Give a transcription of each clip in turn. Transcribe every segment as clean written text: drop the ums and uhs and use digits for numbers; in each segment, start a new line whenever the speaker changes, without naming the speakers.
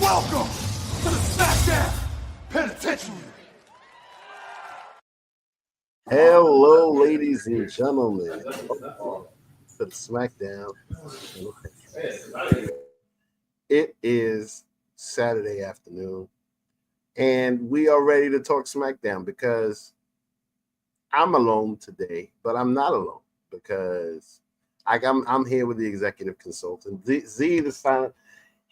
Welcome to the Smackdown Penitentiary.
Hello, ladies and gentlemen. Welcome to the Smackdown. It is Saturday afternoon, and we are ready to talk Smackdown because I'm alone today, but I'm not alone because I'm here with the executive consultant. Z the silent.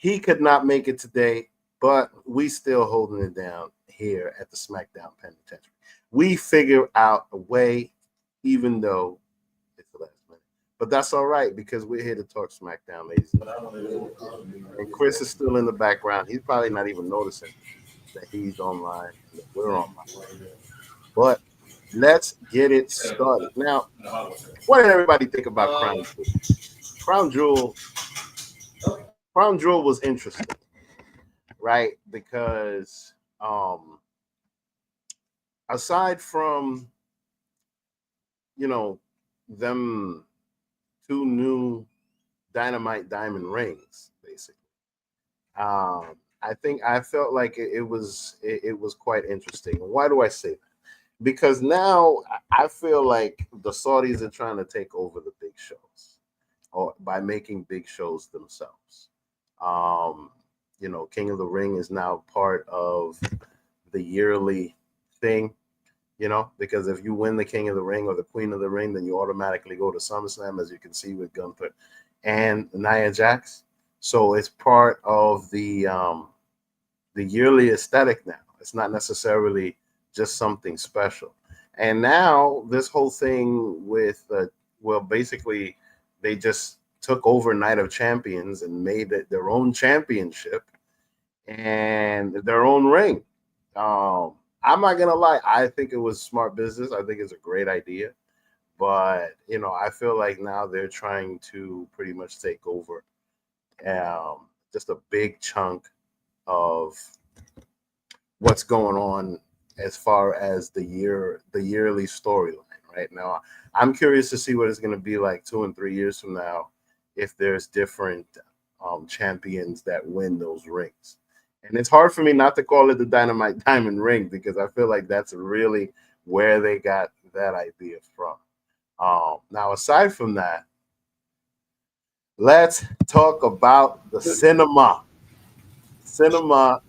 He could not make it today, but we still holding it down here at the Smackdown Penitentiary. We figure out a way, even though it's the last minute. But that's all right because we're here to talk Smackdown, ladies and gentlemen. And Chris is still in the background. He's probably not even noticing that he's online, that we're online. But let's get it started. Now, what did everybody think about Crown Jewel? Crown Jewel was interesting, right? Because aside from them two new dynamite diamond rings, basically, I felt like it was quite interesting. Why do I say that? Because now I feel like the Saudis are trying to take over the big shows, or by making big shows themselves. King of the Ring is now part of the yearly thing, because if you win the King of the Ring or the Queen of the Ring, then you automatically go to SummerSlam, as you can see with Gunther and Nia Jax. So it's part of the yearly aesthetic now. It's not necessarily just something special. And now this whole thing with, basically they just took over Night of Champions and made it their own championship and their own ring. I'm not gonna lie, I think it was smart business. I think it's a great idea, but I feel like now they're trying to pretty much take over just a big chunk of what's going on as far as the yearly storyline. Right now, I'm curious to see what it's going to be like 2 and 3 years from now, if there's different champions that win those rings. And it's hard for me not to call it the Dynamite Diamond Ring, because I feel like that's really where they got that idea from. Now, aside from that, let's talk about the cinema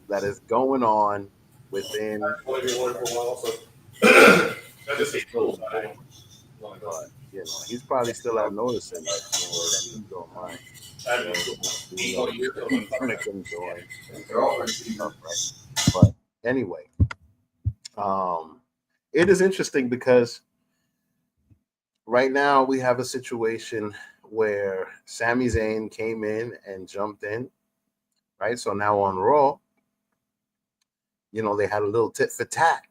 that is going on within. But he's probably still not noticing it. He's online. But anyway, it is interesting because right now we have a situation where Sami Zayn came in and jumped in, right? So now on Raw, they had a little tit for tat.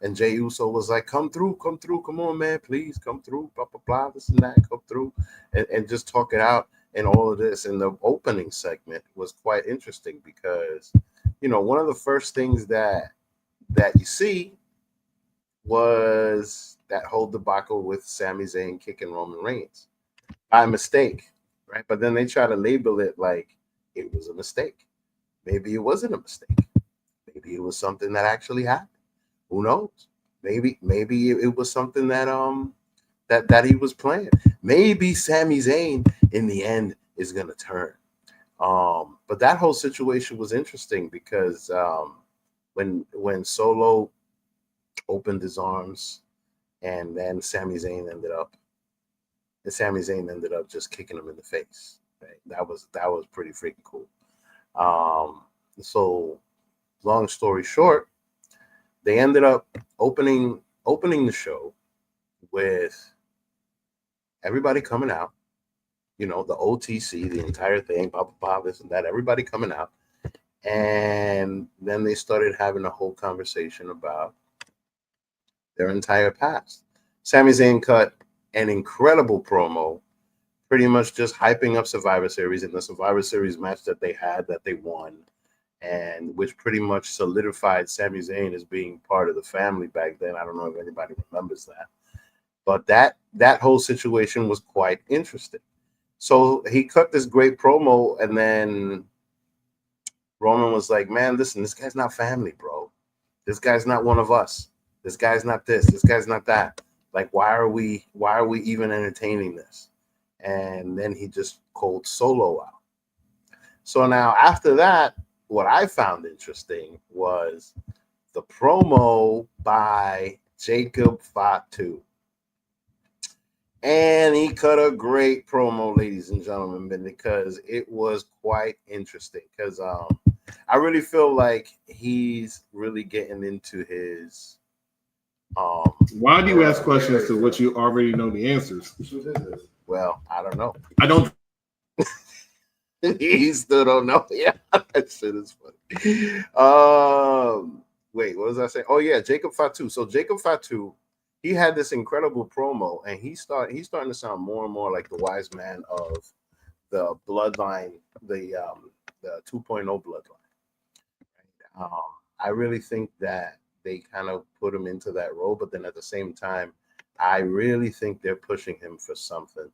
And Jey Uso was like, come through, come on, man, please come through, blah, blah, blah, this and that, come through, and just talk it out and all of this. And the opening segment was quite interesting because, one of the first things that you see was that whole debacle with Sami Zayn kicking Roman Reigns by mistake, right? But then they try to label it like it was a mistake. Maybe it wasn't a mistake. Maybe it was something that actually happened. Who knows? Maybe it was something that that he was playing. Maybe Sami Zayn in the end is gonna turn. But that whole situation was interesting because when Solo opened his arms, and then Sami Zayn ended up just kicking him in the face. Right? That was pretty freaking cool. So long story short, they ended up opening the show with everybody coming out, the OTC, the entire thing, blah, blah, blah, this and that, everybody coming out. And then they started having a whole conversation about their entire past. Sami Zayn cut an incredible promo, pretty much just hyping up Survivor Series and the Survivor Series match that they had, that they won, and which pretty much solidified Sami Zayn as being part of the family back then. I don't know if anybody remembers that. But that whole situation was quite interesting. So he cut this great promo, and then Roman was like, man, listen, this guy's not family, bro. This guy's not one of us. This guy's not this. This guy's not that. Like, why are we even entertaining this? And then he just called Solo out. So now after that, what I found interesting was the promo by Jacob Fatu. And he cut a great promo, ladies and gentlemen, because it was quite interesting. Because I really feel like he's really getting into his.
Why do you ask questions to which you already know the answers?
Well, I don't know.
I don't.
He still don't know. Yeah, that shit is funny. Wait, what was I saying? Oh yeah, Jacob Fatu. So Jacob Fatu, he had this incredible promo, and he's starting to sound more and more like the wise man of the bloodline, the 2.0 bloodline. I really think that they kind of put him into that role, but then at the same time, I really think they're pushing him for something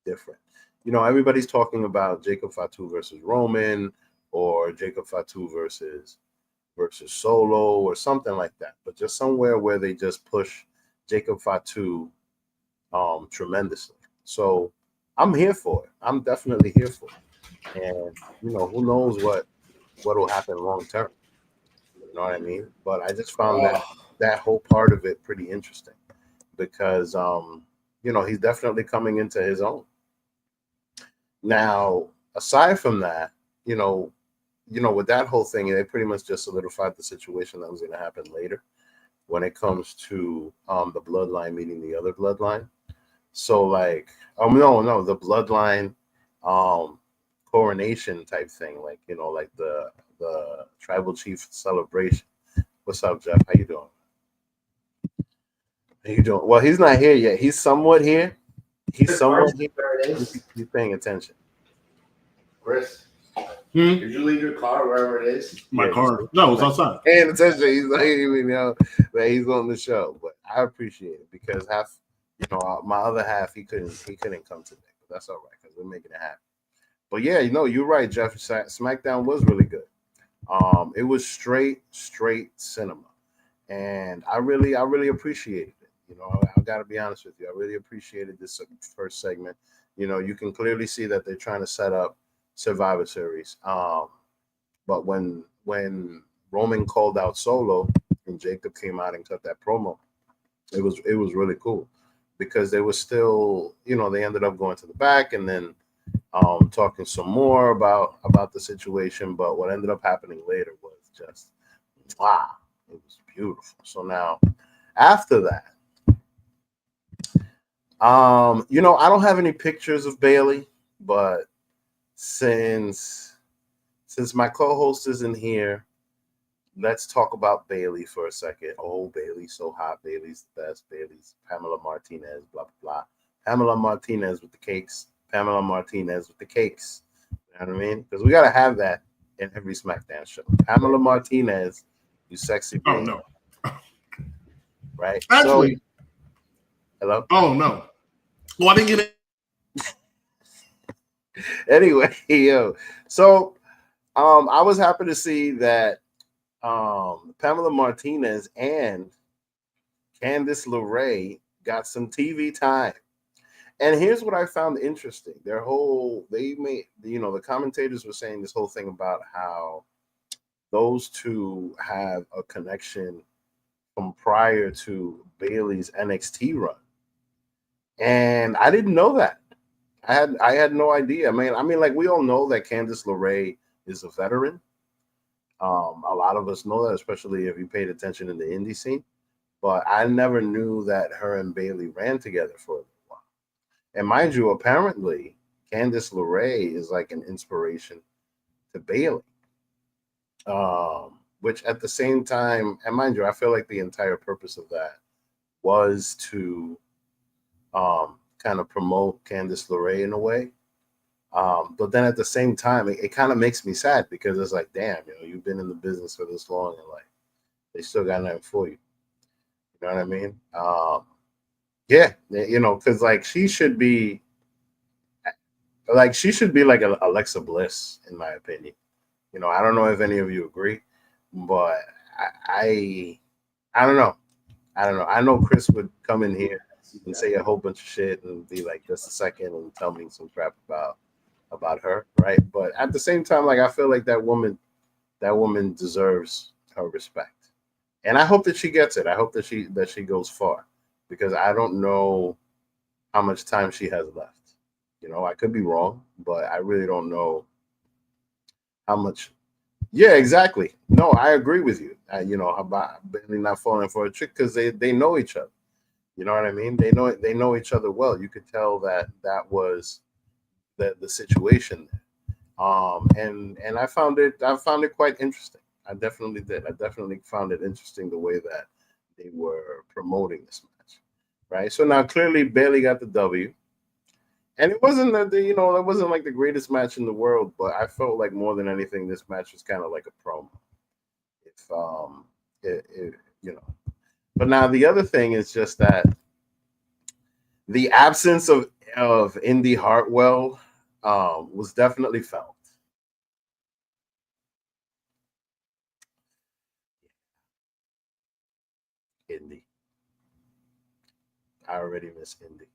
different. You know, everybody's talking about Jacob Fatu versus Roman, or Jacob Fatu versus Solo, or something like that. But just somewhere where they just push Jacob Fatu tremendously. So I'm here for it. I'm definitely here for it. And you know, who knows what will happen long term. You know what I mean? But I just found that whole part of it pretty interesting, because you know, he's definitely coming into his own. Now, aside from that, you know, with that whole thing, they pretty much just solidified the situation that was going to happen later when it comes to the bloodline meeting the other bloodline. So like, no, the bloodline coronation type thing, like, you know, like the tribal chief celebration. What's up, Jeff? How you doing? How you doing? Well, he's not here yet. He's somewhat here. He's somewhat here. He's paying attention.
Chris, did you leave your car wherever it is?
My car? No, it's outside.
Paying attention. He's not even know that he's on the show, but I appreciate it, because half, you know, my other half, he couldn't come today, but that's all right, because we're making it happen. But yeah, you know, you're right, Jeff. Smackdown was really good. It was straight cinema, and I really appreciated it. You know, I got to be honest with you. I really appreciated this first segment. You know, you can clearly see that they're trying to set up Survivor Series. But when Roman called out Solo and Jacob came out and cut that promo, it was really cool, because they were still, you know, they ended up going to the back and then talking some more about the situation. But what ended up happening later was just, wow, it was beautiful. So now after that, you know, I don't have any pictures of Bailey, but since my co-host isn't here, let's talk about Bailey for a second. Oh, Bailey's so hot. Bailey's the best. Bailey's Pamela Martinez, blah, blah, blah. Pamela Martinez with the cakes. Pamela Martinez with the cakes. You know what I mean? Because we got to have that in every SmackDown show. Pamela Martinez, you sexy bitch.
Oh, no.
Right?
Actually.
So, hello?
Oh, no. Well, I didn't get it.
Anyway, yo. So, I was happy to see that Pamela Martinez and Candice LeRae got some TV time. And here's what I found interesting. They made, you know, the commentators were saying this whole thing about how those two have a connection from prior to Bailey's NXT run. And I didn't know that. I had no idea. I mean, like, we all know that Candice LeRae is a veteran. A lot of us know that, especially if you paid attention in the indie scene. But I never knew that her and Bailey ran together for a little while. And mind you, apparently, Candice LeRae is like an inspiration to Bailey. Which at the same time, and mind you, I feel like the entire purpose of that was to kind of promote Candice LeRae in a way. But then at the same time, it kind of makes me sad, because it's like, damn, you know, you've been in the business for this long, and like, they still got nothing for you. You know what I mean? Yeah, you know, because like she should be like an Alexa Bliss, in my opinion. You know, I don't know if any of you agree, but I don't know. I don't know. I know Chris would come in here and say a whole bunch of shit and be like, just a second, and tell me some crap about her, right? But at the same time, like I feel like that woman deserves her respect, and I hope that she gets it. I hope that she goes far, because I don't know how much time she has left. You know, I could be wrong, but I really don't know how much. Yeah, exactly. No, I agree with you. You know, about Bailey not falling for a trick, because they know each other. You know what I mean? They know each other well. You could tell that was the situation there. And I found it quite interesting. I definitely did. I definitely found it interesting the way that they were promoting this match. Right. So now clearly Bailey got the W. And it wasn't it wasn't like the greatest match in the world, but I felt like more than anything, this match was kind of like a promo. If you know. But now the other thing is just that the absence of Indy Hartwell was definitely felt. Indy. I already miss Indy.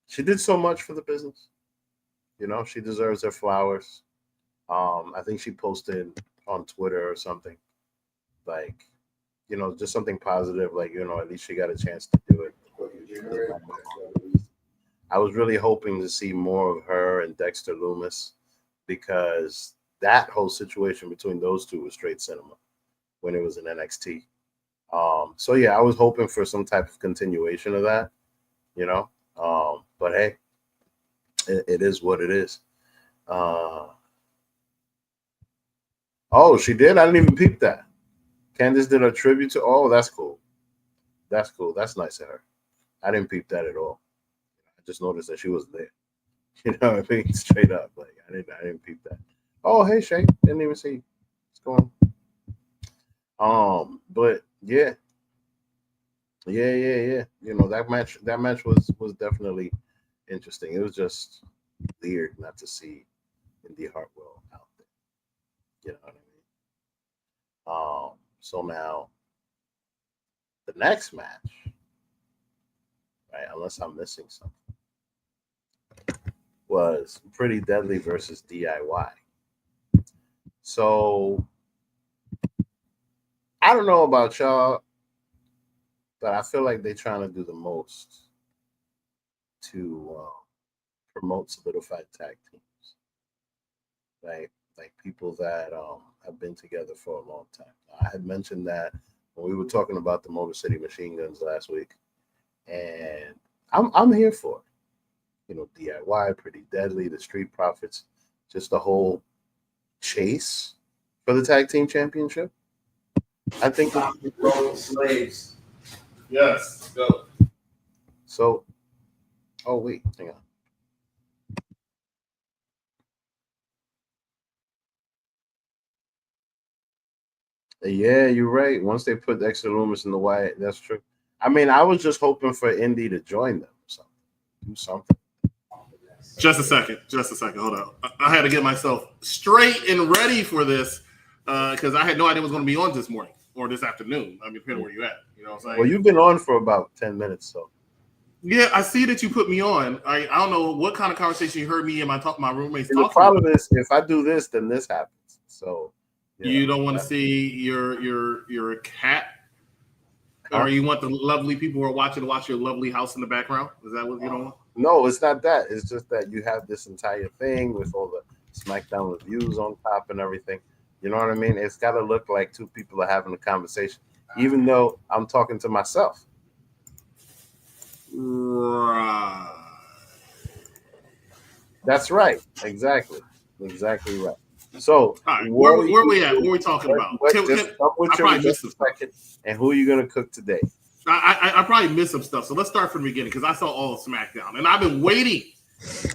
She did so much for the business. You know, she deserves her flowers. I think she posted on Twitter or something, like, you know, just something positive, like, you know, at least she got a chance to do it. I was really hoping to see more of her and Dexter Loomis, because that whole situation between those two was straight cinema when it was in NXT. So yeah, I was hoping for some type of continuation of that, you know. But hey, it is what it is. Oh, she did? I didn't even peep that. Candice did a tribute to. Oh, that's cool. That's cool. That's nice of her. I didn't peep that at all. I just noticed that she was there. You know what I mean? Straight up, like I didn't peep that. Oh, hey Shay, didn't even see. What's going on? But yeah. You know, that match was definitely interesting. It was just weird not to see Indy Hartwell out there. You know what I mean? So now the next match, right? Unless I'm missing something, was Pretty Deadly versus DIY. So I don't know about y'all, but I feel like they're trying to do the most to promote solidified tag teams, right? Like people that have been together for a long time. I had mentioned that when we were talking about the Motor City Machine Guns last week, and I'm here for it. You know, DIY, Pretty Deadly, the Street Profits, just the whole chase for the tag team championship. I think
rolling slaves.
Yes, go.
So. Oh wait, hang on. Yeah, you're right. Once they put Dexter Loomis in the Wyatt, that's true. I mean, I was just hoping for Indy to join them or something. Do something.
Just a second. Hold on. I had to get myself straight and ready for this because I had no idea it was going to be on this morning or this afternoon. I mean, depending on where you're at. You know what I'm saying?
Well, you've been on for about 10 minutes, so.
Yeah, I see that you put me on. I don't know what kind of conversation you heard me and my roommates
And
talking.
the problem is, if I do this, then this happens. So.
You don't want to see your cat, or you want the lovely people who are watching to watch your lovely house in the background? Is that what you don't want?
No, it's not that. It's just that you have this entire thing with all the Smackdown reviews on top and everything. You know what I mean? It's got to look like two people are having a conversation, even though I'm talking to myself.
Right.
That's right. Exactly right. So,
right. Where we at? What are we talking about?
And who are you going to cook today?
I probably missed some stuff. So let's start from the beginning because I saw all of SmackDown. And I've been waiting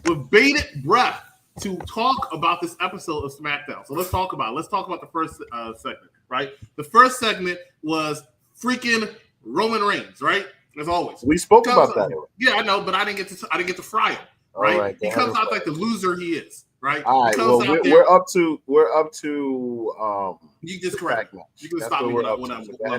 with bated breath to talk about this episode of SmackDown. So let's talk about the first segment, right? The first segment was freaking Roman Reigns, right? As always.
We spoke about that.
Yeah, I know, but I didn't get to fry him, right? He comes out like the loser he is, right?
All right. Well, we're up to
You just correct me. You can stop me when I'm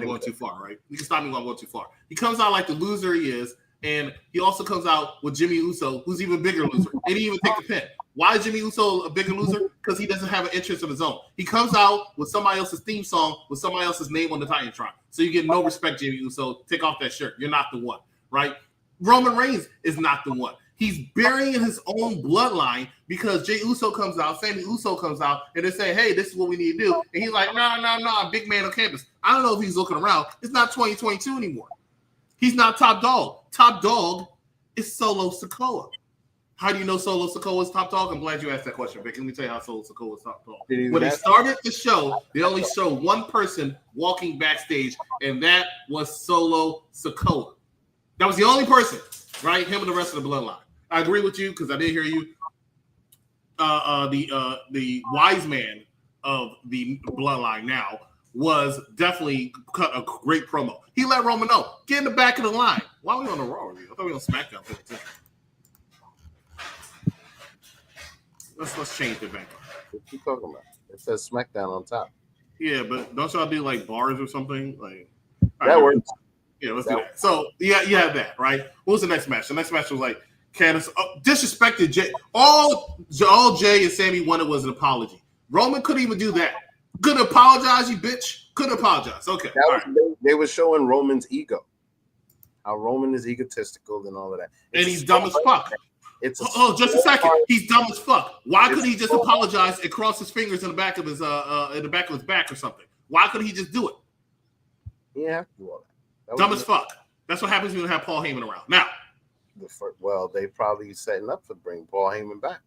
going too far, right? You can stop me when I'm going too far. He comes out like the loser he is, and he also comes out with Jimmy Uso, who's even bigger loser. They didn't even take the pin. Why is Jimmy Uso a bigger loser? Because he doesn't have an interest of his own. He comes out with somebody else's theme song with somebody else's name on the Titantron. So you get no respect, Jimmy Uso. Take off that shirt. You're not the one, right? Roman Reigns is not the one. He's burying his own bloodline because Jey Uso comes out, Sammy Uso comes out, and they're saying, hey, this is what we need to do. And he's like, no, big man on campus. I don't know if he's looking around. It's not 2022 anymore. He's not top dog. Top dog is Solo Sikoa. How do you know Solo Sikoa is top dog? I'm glad you asked that question, Vic. Let me tell you how Solo Sikoa is top dog. When they started the show, they only showed one person walking backstage, and that was Solo Sikoa. That was the only person, right? Him and the rest of the bloodline. I agree with you because I did hear you. The wise man of the bloodline now was definitely cut a great promo. He let Roman know, get in the back of the line. Why are we on the Raw review? I thought we were on SmackDown. Let's change the back.
What you talking about? It says SmackDown on top.
Yeah, but don't y'all do like bars or something? Like
that works.
Yeah, let's do that. So yeah, you have that, right? What was the next match? The next match was like Candice disrespected Jay. All Jay and Sammy wanted was an apology. Roman couldn't even do that. Couldn't apologize, you bitch. Couldn't apologize. Okay.
They were showing Roman's ego. How Roman is egotistical and all of that.
And he's dumb as fuck. Just a second. He's dumb as fuck. Why couldn't he just apologize and cross his fingers in the back of his back or something? Why couldn't he just do it?
Yeah, well,
dumb as fuck. That's what happens when you have Paul Heyman around. Now,
they probably setting up to bring Paul Heyman back.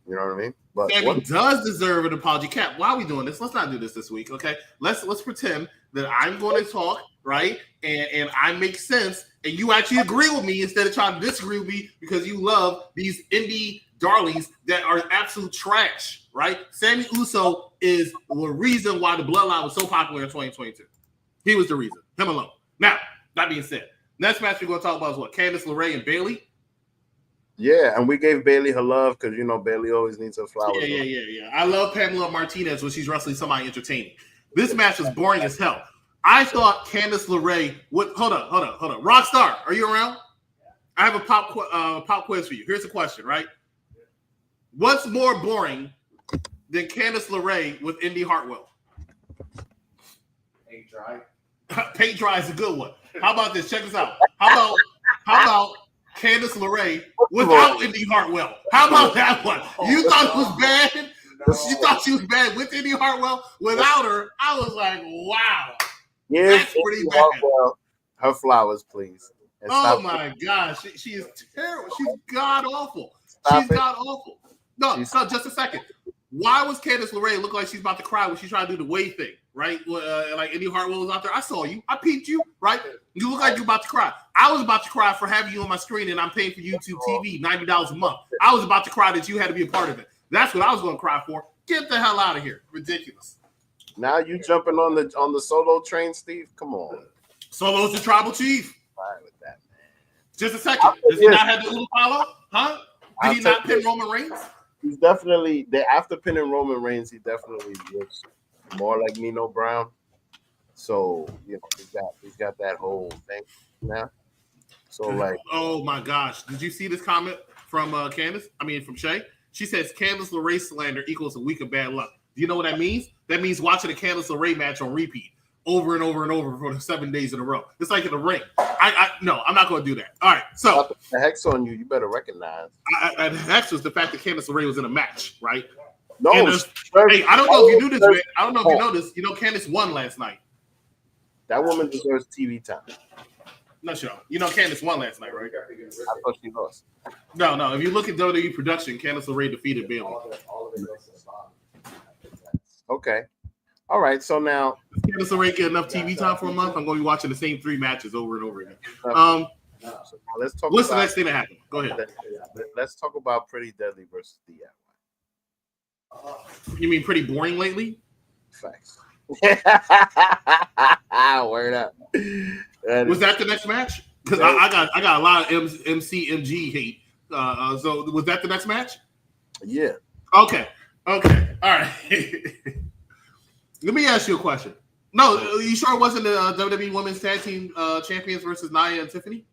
You know what I mean? But
Sammy does deserve an apology. Cap, why are we doing this? Let's not do this week, okay? Let's pretend that I'm going to talk, right? And I make sense, and you actually agree with me instead of trying to disagree with me because you love these indie darlings that are absolute trash, right? Sammy Uso is the reason why the Bloodline was so popular in 2022. He was the reason. Him alone. Now, that being said, next match we're going to talk about is what? Candice LeRae and Bayley.
Yeah, and we gave Bayley her love because, you know, Bayley always needs her flowers.
Yeah. I love Pamela Martinez when she's wrestling somebody entertaining. This match was boring as hell. I thought Candice LeRae would... Hold on. Rockstar, are you around? I have a pop quiz for you. Here's the question, right? What's more boring than Candice LeRae with Indy Hartwell?
Paint dry.
Paint dry is a good one. How about this? Check this out. How about Candice LeRae without Indy Hartwell? How about that one? You thought it was bad? You thought she was bad with Indy Hartwell? Without her, I was like, wow.
Yeah,
that's pretty bad.
Hartwell, her flowers, please.
And oh my gosh, she is terrible. She's god awful. God awful. No, just a second. Why was Candice LeRae look like she's about to cry when she's trying to do the wave thing, right? Like Indy Hartwell was out there. I saw you. I peeped you, right? You look like you're about to cry. I was about to cry for having you on my screen and I'm paying for YouTube TV, $90 a month. I was about to cry that you had to be a part of it. That's what I was going to cry for. Get the hell out of here. Ridiculous.
Now you jumping on the Solo train, Steve? Come on.
Solo's the tribal chief.
Fine with that, man.
Just a second. Does he not have the little follow? Huh? Did he not pin Roman Reigns?
He's definitely after pinning Roman Reigns, he definitely looks more like Nino Brown. So you know he's got that whole thing now. So like,
oh my gosh, did you see this comment from Candice? I mean from Shay. She says Candice LeRae slander equals a week of bad luck. Do you know what that means? That means watching a Candice LeRae match on repeat over and over and over for the 7 days in a row. It's like in the ring. No, I'm not going to do that. All right, so
the hex on you. You better recognize.
The hex was the fact that Candice LeRae was in a match, right?
No,
hey, I don't know if you knew this, man. I don't know if you know this. You know, Candice won last night.
That woman deserves TV time.
No, sure. You know, Candice won last night, right?
I thought she lost.
No. If you look at WWE production, Candice LeRae defeated Bayley.
Okay. All right. So now,
Candice LeRae get enough TV time for a month. I'm going to be watching the same 3 matches over and over again.
Let's talk.
What's the next thing that happened? Go ahead.
Let's talk about Pretty Deadly versus DIY.
You mean pretty boring lately?
Facts. Word up.
Was that the next match? Because I got a lot of MCMG hate. So was that the next match?
Yeah.
Okay. All right. Let me ask you a question. No, you sure it wasn't the WWE Women's Tag Team Champions versus Nia and Tiffany?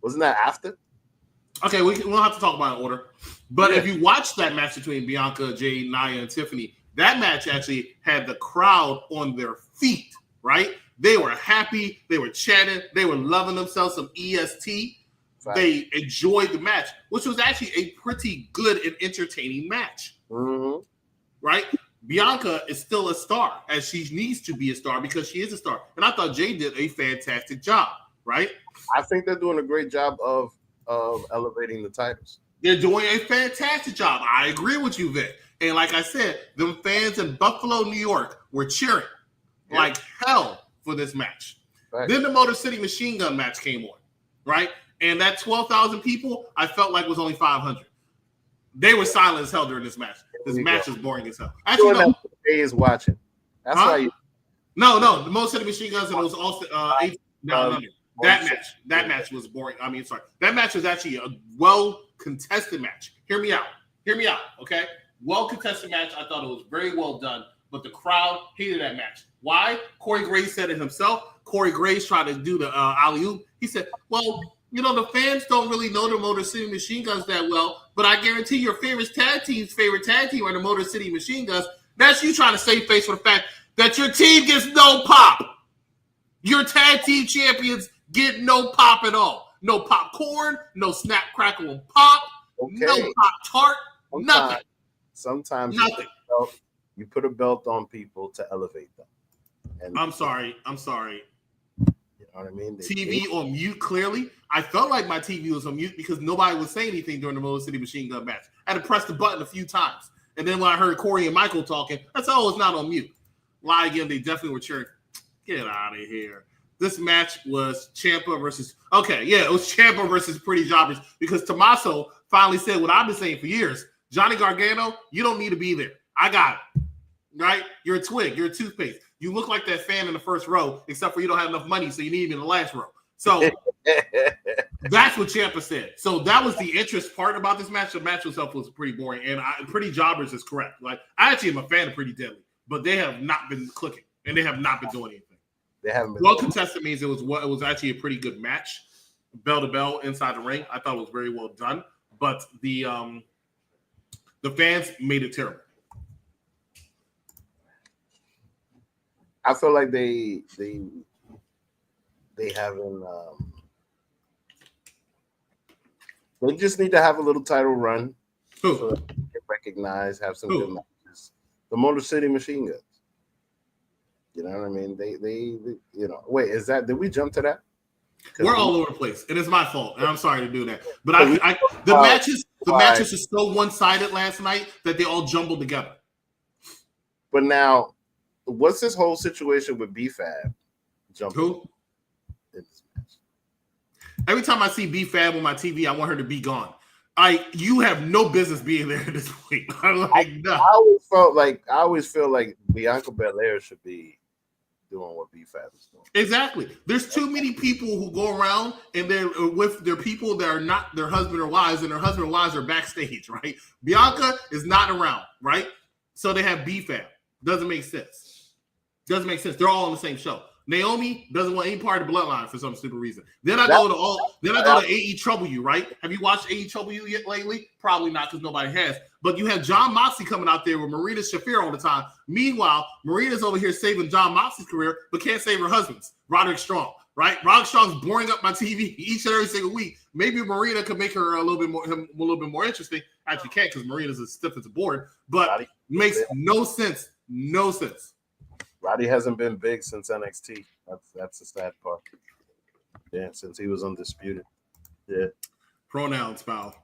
Wasn't that after?
Okay, we'll have to talk about it in order. But if you watch that match between Bianca, Jade, Nia, and Tiffany, that match actually had the crowd on their feet, right? They were happy. They were chatting. They were loving themselves some EST. Right. They enjoyed the match, which was actually a pretty good and entertaining match, right? Bianca is still a star, as she needs to be a star because she is a star. And I thought Jade did a fantastic job, right?
I think they're doing a great job of elevating the titles.
They're doing a fantastic job. I agree with you, Vic. And like I said, the fans in Buffalo, New York were cheering like hell for this match. Right. Then the Motor City Machine Gun match came on, right? And that 12,000 people, I felt like was only 500. They were silent as hell during this match. This match is boring as hell. Actually, no.
Is watching. That's why you.
No, the Motor City Machine Guns and it was also that match was boring. I mean, sorry. That match was actually a well-contested match. Hear me out, okay? Well-contested match. I thought it was very well done, but the crowd hated that match. Why? Corey Graves said it himself. Corey Graves tried to do the alley-oop. He said, well, you know, the fans don't really know the Motor City Machine Guns that well, but I guarantee your favorite tag team are the Motor City Machine Guns. That's you trying to save face for the fact that your team gets no pop. Your tag team champions get no pop at all. No popcorn, no snap, crackle, and pop, no Pop Tart, nothing.
Sometimes
nothing.
You put a belt on people to elevate them. And
I'm sorry.
You know what I mean?
TV on mute, clearly. I felt like my TV was on mute because nobody was saying anything during the Motor City Machine Gun match. I had to press the button a few times. And then when I heard Corey and Michael talking, I said, oh, it's not on mute. Lie again, they definitely were cheering. Get out of here. This match was Ciampa versus... Okay, yeah, it was Ciampa versus Pretty Jobbers because Tommaso finally said what I've been saying for years. Johnny Gargano, you don't need to be there. I got it. Right? You're a twig. You're a toothpaste. You look like that fan in the first row, except for you don't have enough money, so you need him in the last row. So that's what Ciampa said. So that was the interest part about this match. The match itself was pretty boring, and Pretty Jobbers is correct. Like I actually am a fan of Pretty Deadly, but they have not been clicking, and they have not been doing anything.
They haven't been.
Well contested means it was actually a pretty good match, bell to bell inside the ring. I thought it was very well done, but the fans made it terrible.
I feel like they haven't. They just need to have a little title run.
Who?
So that they get recognized, have some good matches. The Motor City Machine Guns. You know what I mean? They you know. Wait, is that? Did we jump to that?
We're all over the place, and it's my fault, and I'm sorry to do that. But the matches are so one-sided last night that they all jumbled together.
But now, what's this whole situation with B-Fab?
Who?
In this match?
Every time I see B-Fab on my TV, I want her to be gone. You have no business being there at this point.
I always feel like Bianca Belair should be doing what B-Fab is doing.
Exactly. There's too many people who go around and they're with their people that are not their husband or wives, and their husband or wives are backstage, right? Bianca is not around, right? So they have B-Fab. Doesn't make sense. They're all on the same show. Naomi doesn't want any part of the bloodline for some stupid reason. Then I go to AEW, right? Have you watched AEW yet lately? Probably not because nobody has. But you have Jon Moxley coming out there with Marina Shafir all the time. Meanwhile, Marina's over here saving Jon Moxley's career, but can't save her husband's, Roderick Strong, right? Roderick Strong's boring up my TV each and every single week. Maybe Marina could make her a little bit more interesting. Actually, can't because Marina's as stiff as a board, but makes no sense. No sense.
Roddy hasn't been big since NXT. That's the sad part. Yeah, since he was undisputed. Yeah.
Pronouns, pal.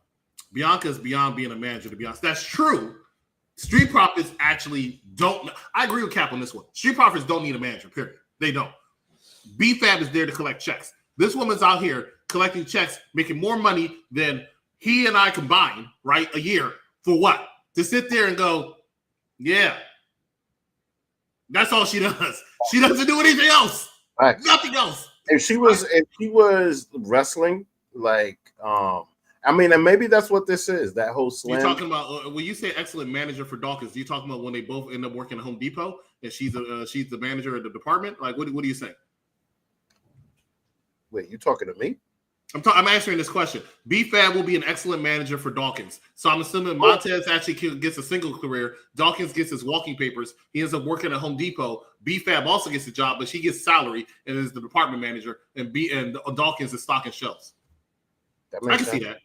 Bianca's beyond being a manager, to be honest. That's true. Street Profits actually don't. I agree with Cap on this one. Street Profits don't need a manager, period. They don't. B-Fab is there to collect checks. This woman's out here collecting checks, making more money than he and I combined, right, a year. For what? To sit there and go, yeah. That's all she does. She doesn't do anything else. Right. Nothing else.
If she was wrestling, like I mean, and maybe that's what this is. That whole
You're
slam.
talking about when you say excellent manager for Dawkins. You talking about when they both end up working at Home Depot and she's the manager of the department? Like, what do you say?
Wait, you talking to me?
I'm answering this question. B-Fab will be an excellent manager for Dawkins. So I'm assuming Montez actually gets a single career. Dawkins gets his walking papers. He ends up working at Home Depot. B-Fab also gets a job, but she gets salary and is the department manager. And Dawkins is stocking shelves. I can see that.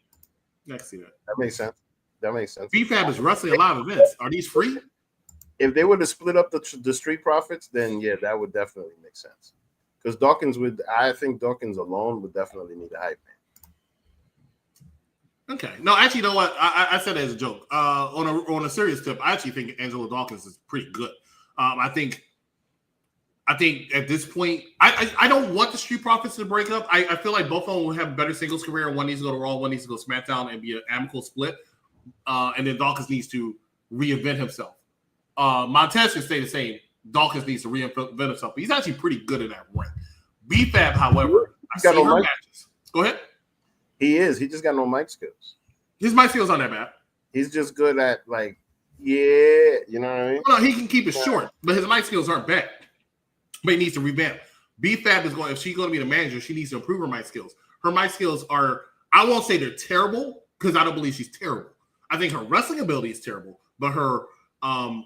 I can see that.
That makes sense. That makes sense.
B-Fab is wrestling a lot of events. Are these free?
If they were to split up the street profits, then yeah, that would definitely make sense. Because I think Dawkins alone would definitely need a hype man.
Okay. No, actually, you know what? I said it as a joke. On a serious tip, I actually think Angela Dawkins is pretty good. I think at this point, I don't want the Street Profits to break up. I feel like both of them will have a better singles career. One needs to go to Raw, one needs to go SmackDown and be an amicable split. And then Dawkins needs to reinvent himself. Montez can stay the same. Dawkins needs to reinvent himself. But he's actually pretty good in that ring. B-Fab, however, I've seen her matches. Go ahead.
He is. He just got no mic skills.
His mic skills aren't that bad.
He's just good at you know what I mean?
No, he can keep it short, but his mic skills aren't bad. But he needs to revamp. B-Fab is if she's going to be the manager, she needs to improve her mic skills. Her mic skills are, I won't say they're terrible because I don't believe she's terrible. I think her wrestling ability is terrible, but her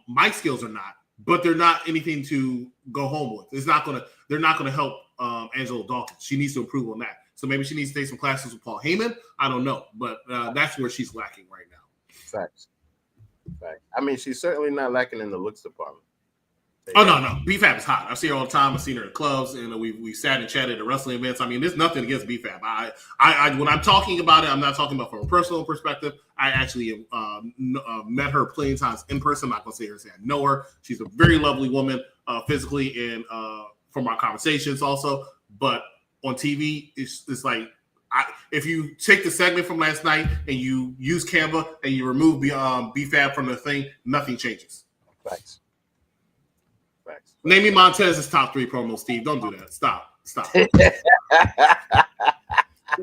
mic skills are not. But they're not anything to go home with. They're not gonna help Angela Dawkins. She needs to improve on that. So maybe she needs to take some classes with Paul Heyman. I don't know, but that's where she's lacking right now.
Facts. I mean, she's certainly not lacking in the looks department.
Oh no, B-Fab is hot. I see her all the time. I've seen her at clubs, and we sat and chatted at wrestling events. I mean, there's nothing against B-Fab. I when I'm talking about it, I'm not talking about from a personal perspective. I actually met her plenty of times in person. I'm not gonna say I know her. She's a very lovely woman, physically and from our conversations also. But on TV, it's like if you take the segment from last night and you use Canva and you remove B-Fab from the thing, nothing changes.
Facts.
Name me Montez's top 3 promos, Steve. Don't do that. Stop.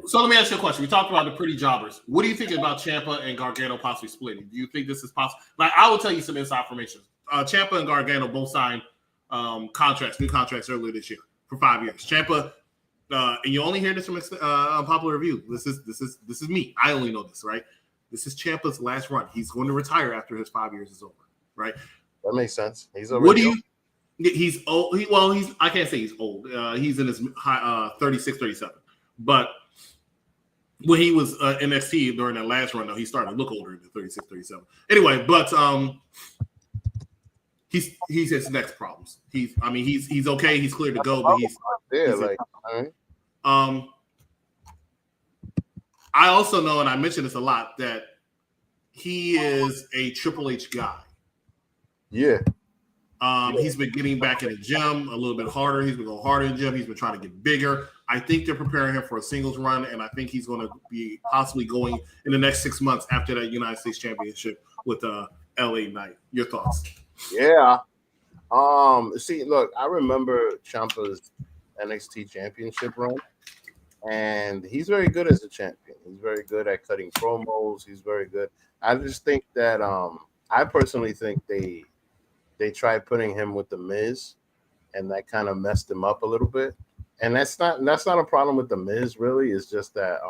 So let me ask you a question. We talked about the pretty jobbers. What do you think about Ciampa and Gargano possibly splitting? Do you think this is possible? Like, I will tell you some inside information. Ciampa and Gargano both signed new contracts earlier this year for 5 years. Ciampa, and you only hear this from unpopular review. This is me. I only know this, right? This is Ciampa's last run. He's going to retire after his 5 years is over, right?
That makes sense.
He's old. I can't say he's old. He's in his 36, 37. But when he was NXT during that last run, though, he started to look older than 36, 37. Anyway, but he's his next problems. He's okay. He's clear to go, but I also know, and I mention this a lot, that he is a Triple H guy.
Yeah.
He's been getting back in the gym a little bit harder. He's been going harder in the gym. He's been trying to get bigger. I think they're preparing him for a singles run, and I think he's going to be possibly going in the next 6 months after that United States Championship with LA Knight. Your thoughts?
Yeah. See, look, I remember Ciampa's NXT Championship run, and he's very good as a champion. He's very good at cutting promos. He's very good. I just think that I personally think they tried putting him with the Miz, and that kind of messed him up a little bit. And that's not a problem with the Miz, really. It's just that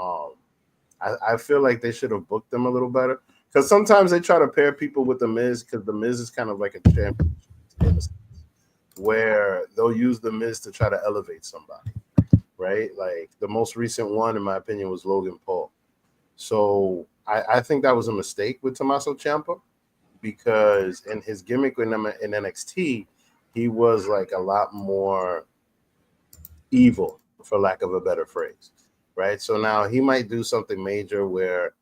I feel like they should have booked them a little better, because sometimes they try to pair people with the Miz because the Miz is kind of like a champion, where they'll use the Miz to try to elevate somebody, right? Like the most recent one, in my opinion, was Logan Paul. So I think that was a mistake with Tommaso Ciampa, because in his gimmick in NXT, he was like a lot more evil, for lack of a better phrase, right? So now he might do something major where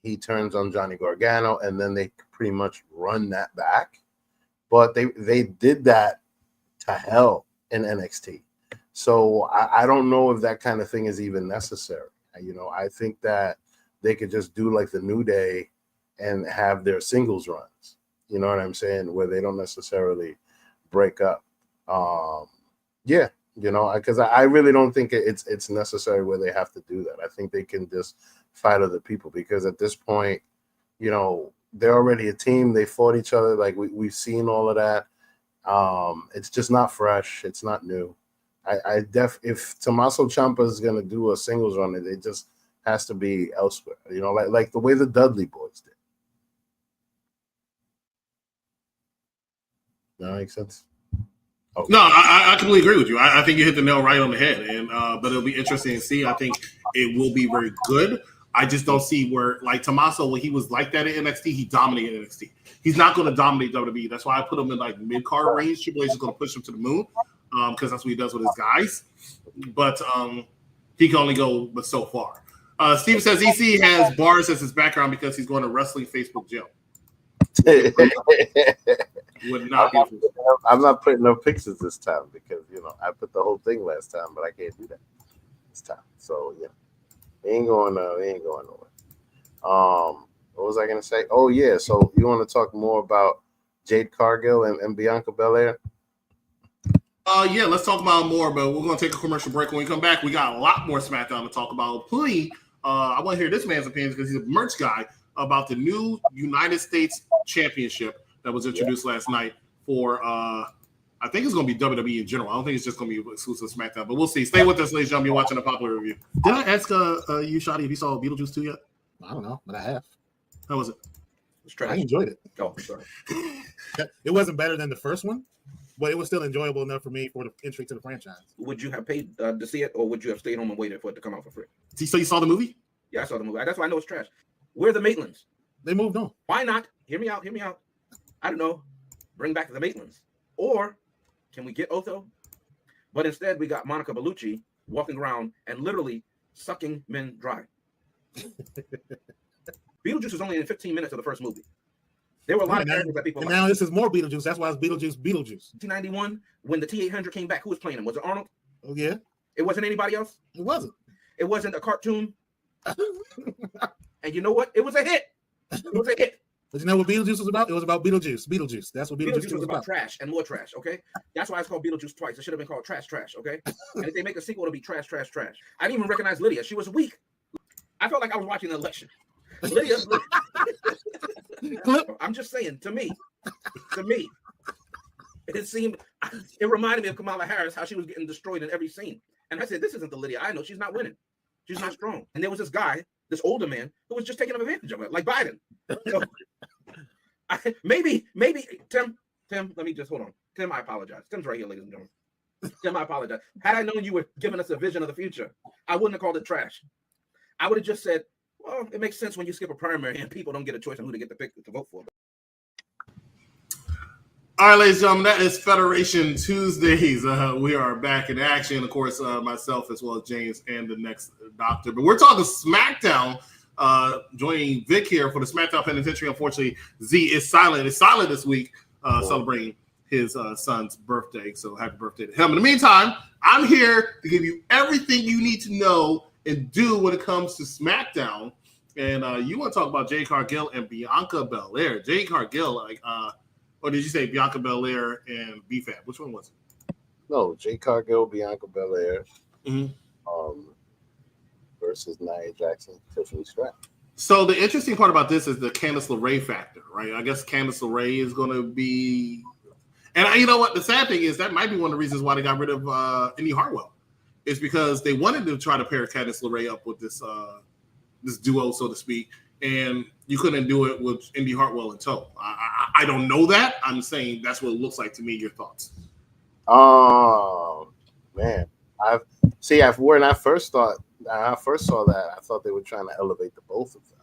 he turns on Johnny Gargano, and then they pretty much run that back. But they did that to hell in NXT. So I don't know if that kind of thing is even necessary. I think that they could just do like the New Day and have their singles runs, you know what I'm saying, where they don't necessarily break up. Because I really don't think it's necessary where they have to do that. I think they can just fight of the people, because at this point, you know, they're already a team. They fought each other. Like we've seen all of that. It's just not fresh. It's not new. If Tommaso Ciampa is gonna do a singles run, it just has to be elsewhere. You know, like the way the Dudley Boys did. That makes sense.
Okay. No, I completely agree with you. I think you hit the nail right on the head, and but it'll be interesting to see. I think it will be very good. I just don't see where, like Tommaso, when he was like that in NXT, he dominated NXT. He's not going to dominate WWE. That's why I put him in like mid-card range. Triple H is going to push him to the moon because that's what he does with his guys. But he can only go but so far. Steve says EC has bars as his background because he's going to wrestling Facebook jail. Would not
I'm not putting no pictures this time because, you know, I put the whole thing last time, but I can't do that this time. So, yeah. He ain't going nowhere. What was I gonna say? Oh yeah, so you want to talk more about Jade Cargill and Bianca Belair?
Yeah, let's talk about more, but we're gonna take a commercial break. When we come back, we got a lot more SmackDown to talk about. Please, I want to hear this man's opinion because he's a merch guy about the new United States Championship that was introduced last night for I think it's going to be WWE in general. I don't think it's just going to be exclusive SmackDown, but we'll see. Stay with us, ladies and gentlemen. You're watching a popular review. Did I ask you, Shotty, if you saw Beetlejuice 2 yet?
I don't know, but I have.
How was it?
I enjoyed it.
Oh, sorry.
It wasn't better than the first one, but it was still enjoyable enough for me for the entry to the franchise.
Would you have paid to see it, or would you have stayed home and waited for it to come out for free?
So you saw the movie?
Yeah, I saw the movie. That's why I know it's trash. Where are the Maitlands?
They moved on.
Why not? Hear me out. I don't know. Bring back the Maitlands. Or can we get Otho? But instead, we got Monica Bellucci walking around and literally sucking men dry. Beetlejuice was only in 15 minutes of the first movie. There were a lot of characters that people
and now this is more Beetlejuice. That's why it's Beetlejuice.
1991, when the T-800 came back, who was playing him? Was it Arnold?
Oh, yeah.
It wasn't anybody else?
It wasn't.
It wasn't a cartoon? And you know what? It was a hit. It was a hit.
But you know what Beetlejuice was about? It was about Beetlejuice. That's what Beetlejuice
was about. Trash and more trash, okay? That's why it's called Beetlejuice twice. It should have been called Trash, okay? And if they make a sequel, it'll be Trash. I didn't even recognize Lydia. She was weak. I felt like I was watching an election. Lydia. I'm just saying, to me, it reminded me of Kamala Harris, how she was getting destroyed in every scene. And I said, this isn't the Lydia I know. She's not winning. She's not strong. And there was this guy, this older man, who was just taking advantage of it, like Biden. So, maybe, Tim, let me just hold on. Tim, I apologize. Tim's right here, ladies and gentlemen. Tim, I apologize. Had I known you were giving us a vision of the future, I wouldn't have called it trash. I would have just said, well, it makes sense when you skip a primary and people don't get a choice on who to get to pick to vote for.
All right, ladies and gentlemen, that is Federation Tuesdays. We are back in action. Of course, myself as well as James and the next doctor. But we're talking SmackDown. Joining Vic here for the SmackDown Penitentiary. Unfortunately, Z is silent. It's silent this week, celebrating his son's birthday. So happy birthday to him. In the meantime, I'm here to give you everything you need to know and do when it comes to SmackDown. And you want to talk about Jade Cargill and Bianca Belair. Jade Cargill, or did you say Bianca Belair and BFAB? Which one was it?
No, Jade Cargill, Bianca Belair. Versus Nia Jackson, Tiffany Stratton.
So the interesting part about this is the Candice LeRae factor, right? I guess Candice LeRae is going to be, and you know what? The sad thing is that might be one of the reasons why they got rid of Indy Hartwell, is because they wanted to try to pair Candice LeRae up with this this duo, so to speak, and you couldn't do it with Indy Hartwell in tow. I don't know that. I'm saying that's what it looks like to me. Your thoughts?
Oh man, when I first saw that, I thought they were trying to elevate the both of them.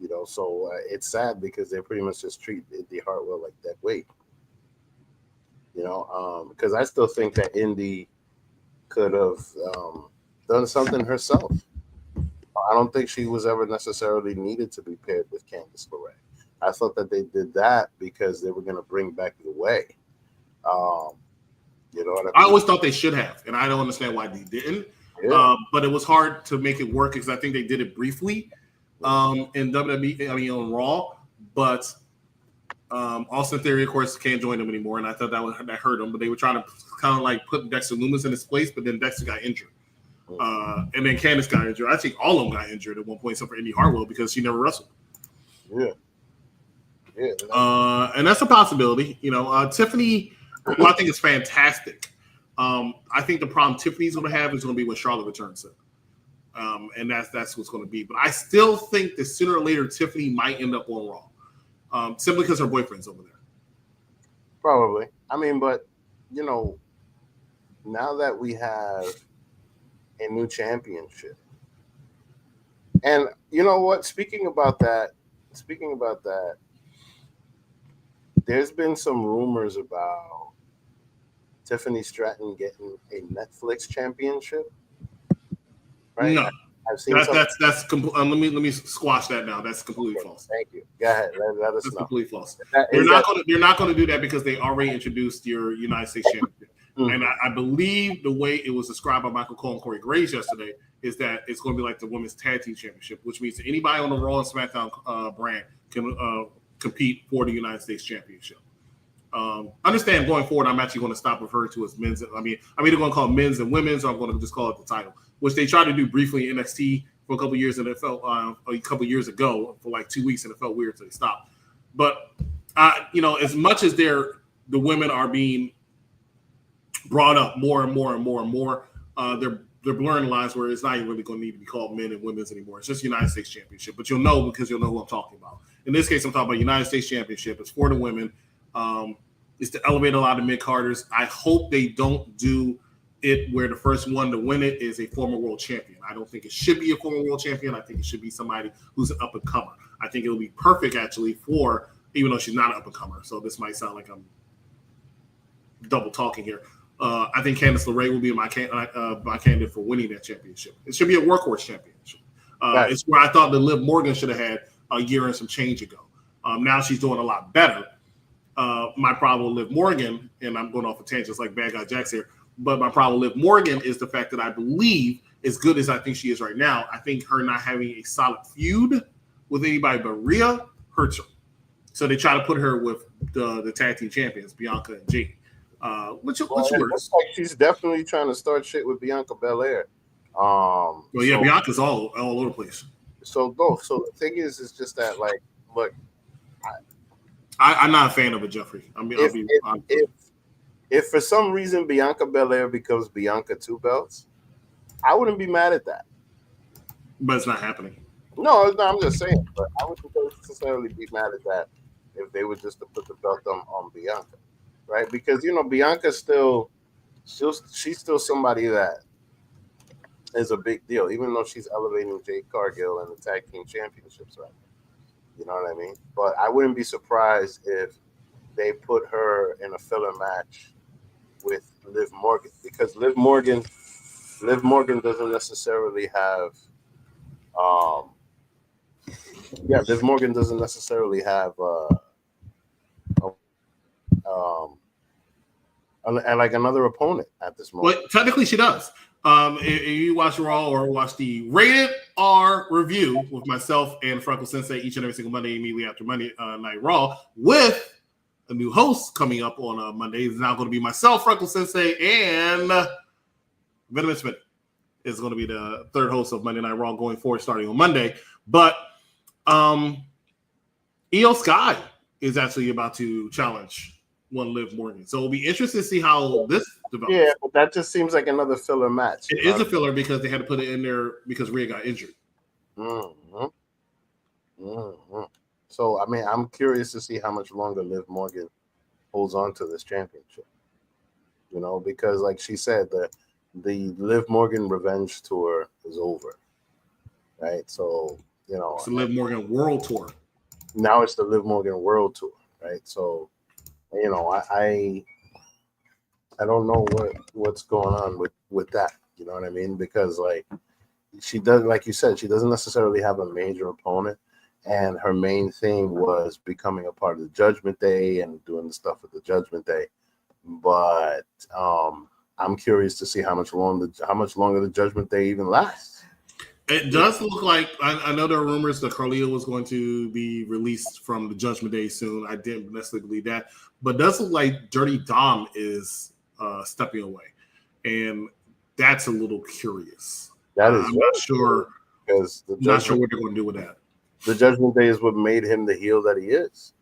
You know, so it's sad because they pretty much just treat Indy Hartwell like that weight. You know, because I still think that Indy could have done something herself. I don't think she was ever necessarily needed to be paired with Candice LeRae. I thought that they did that because they were going to bring back the way. You know what I mean?
I always thought they should have, and I don't understand why they didn't. Yeah. But it was hard to make it work because I think they did it briefly in WWE, on Raw. But Austin Theory, of course, can't join them anymore, and I thought that hurt them. But they were trying to kind of like put Dexter Lumis in his place, but then Dexter got injured. And then Candice got injured. I think all of them got injured at one point, except for Indy Hartwell because she never wrestled.
Yeah.
And that's a possibility. Tiffany, who I think is fantastic. I think the problem Tiffany's going to have is going to be when Charlotte returns. And that's what's going to be. But I still think that sooner or later Tiffany might end up on Raw, simply because her boyfriend's over there.
Probably. I mean, but now that we have a new championship, and you know what? Speaking about that, there's been some rumors about Tiffany Stratton getting a Netflix championship. Right?
No,
I've seen
that's let me squash that now. That's completely false.
Thank you. Go ahead. Let us
That's
know.
completely false. They're not going to do that because they already introduced your United States championship. Mm-hmm. And I believe the way it was described by Michael Cole and Corey Graves yesterday is that it's going to be like the women's tag team championship, which means that anybody on the Raw and SmackDown brand can compete for the United States championship. Understand going forward, I'm actually going to stop referring to as men's. I'm either going to call it men's and women's, or I'm going to just call it the title, which they tried to do briefly in NXT for a couple of years, and it felt a couple of years ago for like 2 weeks, and it felt weird, so they stopped. But as much as the women are being brought up more and more and more and more, they're blurring lines where it's not even really going to need to be called men and women's anymore. It's just United States Championship, but you'll know because you'll know who I'm talking about. In this case, I'm talking about United States Championship. It's for the women. It's to elevate a lot of mid-carders. I hope they don't do it where the first one to win it is a former world champion. I don't think it should be a former world champion. I think it should be somebody who's an up-and-comer. I think it'll be perfect, actually, for, even though she's not an up-and-comer, so this might sound like I'm double talking here. I think Candice LeRae will be my candidate for winning that championship. It should be a workhorse championship. Right. It's where I thought that Liv Morgan should have had a year and some change ago. Now she's doing a lot better. My problem with Liv Morgan, and I'm going off of tangents like Bad Guy Jax here, but my problem with Liv Morgan is the fact that I believe, as good as I think she is right now, I think her not having a solid feud with anybody but Rhea hurts her. So they try to put her with the tag team champions, Bianca and Jade. Which works.
Like she's definitely trying to start shit with Bianca Belair.
Bianca's all over the place.
So the thing is just that, like, look,
I'm not a fan of it, Jeffrey.
If for some reason Bianca Belair becomes Bianca 2 belts, I wouldn't be mad at that.
But it's not happening.
No, I'm just saying. But I wouldn't necessarily be mad at that if they were just to put the belt on Bianca. Right, because Bianca's she's still somebody that is a big deal, even though she's elevating Jade Cargill and the tag team championships, right? You know what I mean? But I wouldn't be surprised if they put her in a filler match with Liv Morgan, because Liv Morgan doesn't necessarily have Liv Morgan doesn't necessarily have and like another opponent at this moment.
Well, technically she does. If you watch Raw or watch the Rated R review with myself and Freckle Sensei each and every single Monday immediately after Monday Night Raw, with a new host coming up on Monday, it's now going to be myself, Freckle Sensei, and Venomous Smith is going to be the third host of Monday Night Raw going forward starting on Monday. But Io Sky is actually about to challenge one Liv Morgan. So it'll be interesting to see how this develops. Yeah,
but that just seems like another filler match.
It is a filler because they had to put it in there because Rhea got injured.
Mm-hmm. Mm-hmm. So, I mean, I'm curious to see how much longer Liv Morgan holds on to this championship. Because like she said, the Liv Morgan Revenge Tour is over. Right? So,
it's the Liv Morgan World Tour.
Now it's the Liv Morgan World Tour, right? So, I don't know what's going on with that. You know what I mean? Because like she does, like you said, she doesn't necessarily have a major opponent, and her main thing was becoming a part of the Judgment Day and doing the stuff with the Judgment Day. But I'm curious to see how much longer the Judgment Day even lasts.
It does look like I know there are rumors that Carlito was going to be released from the Judgment Day soon. I didn't necessarily believe that, but it does look like Dirty Dom is stepping away, and That's a little curious.
That is
I'm not sure.
because
Not sure what they're going to do with that.
The Judgment Day is what made him the heel that he is.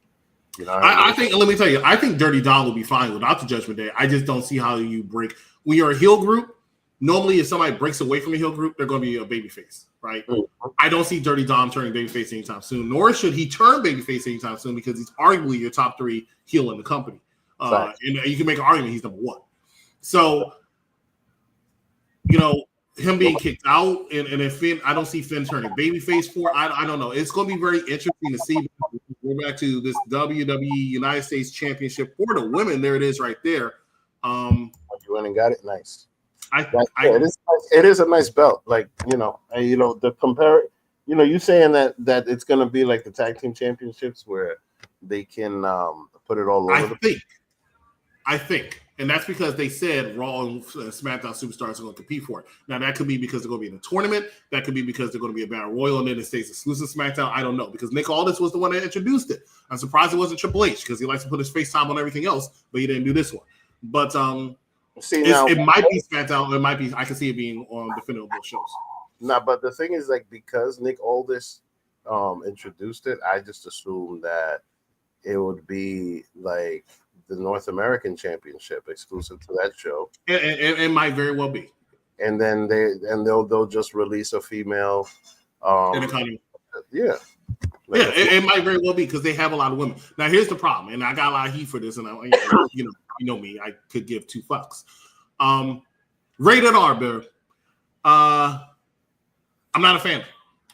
You know,
I think. Let me tell you, I think Dirty Dom will be fine without the Judgment Day. I just don't see how you break when you're a heel group. Normally, if somebody breaks away from a heel group, they're going to be a babyface, right? Mm-hmm. I don't see Dirty Dom turning babyface anytime soon, nor should he turn babyface anytime soon because he's arguably your top 3 heel in the company. And you can make an argument he's number 1. So, you know, him being kicked out, and if Finn, I don't see Finn turning babyface for. I don't know. It's going to be very interesting to see. Go back to this WWE United States Championship for the women. There it is, right there.
You went and got it. Nice. It is a nice belt. Like the compare. You saying that it's going to be like the tag team championships where they can put it all over.
I think. And that's because they said Raw and SmackDown Superstars are going to compete for it. Now, that could be because they're going to be in a tournament. That could be because they're going to be a Battle Royal and then it stays exclusive SmackDown. I don't know. Because Nick Aldis was the one that introduced it. I'm surprised it wasn't Triple H because he likes to put his FaceTime on everything else, but he didn't do this one. But it might be SmackDown. It might be. I can see it being on definitive shows.
No, but the thing is, like, because Nick Aldis introduced it, I just assumed that it would be like the North American Championship exclusive to that show.
It might very well be.
And then they'll just release a female. Yeah.
It might very well be because they have a lot of women. Now here's the problem, and I got a lot of heat for this, and you know me, I could give 2 fucks. Rated R, bear. I'm not a fan.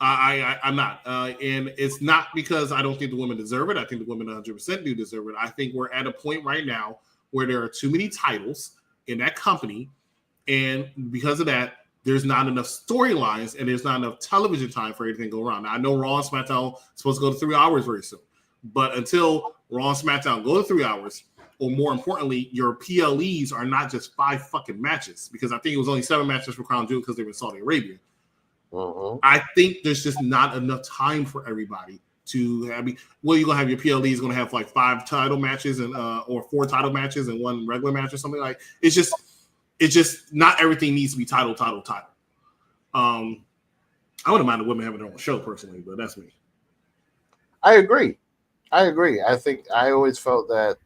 I'm not, and it's not because I don't think the women deserve it. I think the women 100% do deserve it. I think we're at a point right now where there are too many titles in that company, and because of that, there's not enough storylines and there's not enough television time for everything to go around. Now, I know Raw and SmackDown is supposed to go to 3 hours very soon, but until Raw and SmackDown go to 3 hours, or more importantly, your PLEs are not just 5 fucking matches, because I think it was only 7 matches for Crown Jewel because they were in Saudi Arabia. I think there's just not enough time for everybody to have. You're gonna have your PLEs going to have like 5 title matches and or 4 title matches and 1 regular match or something like. It's just not everything needs to be title. I wouldn't mind the women having their own show personally, but that's me.
I agree. I think I always felt that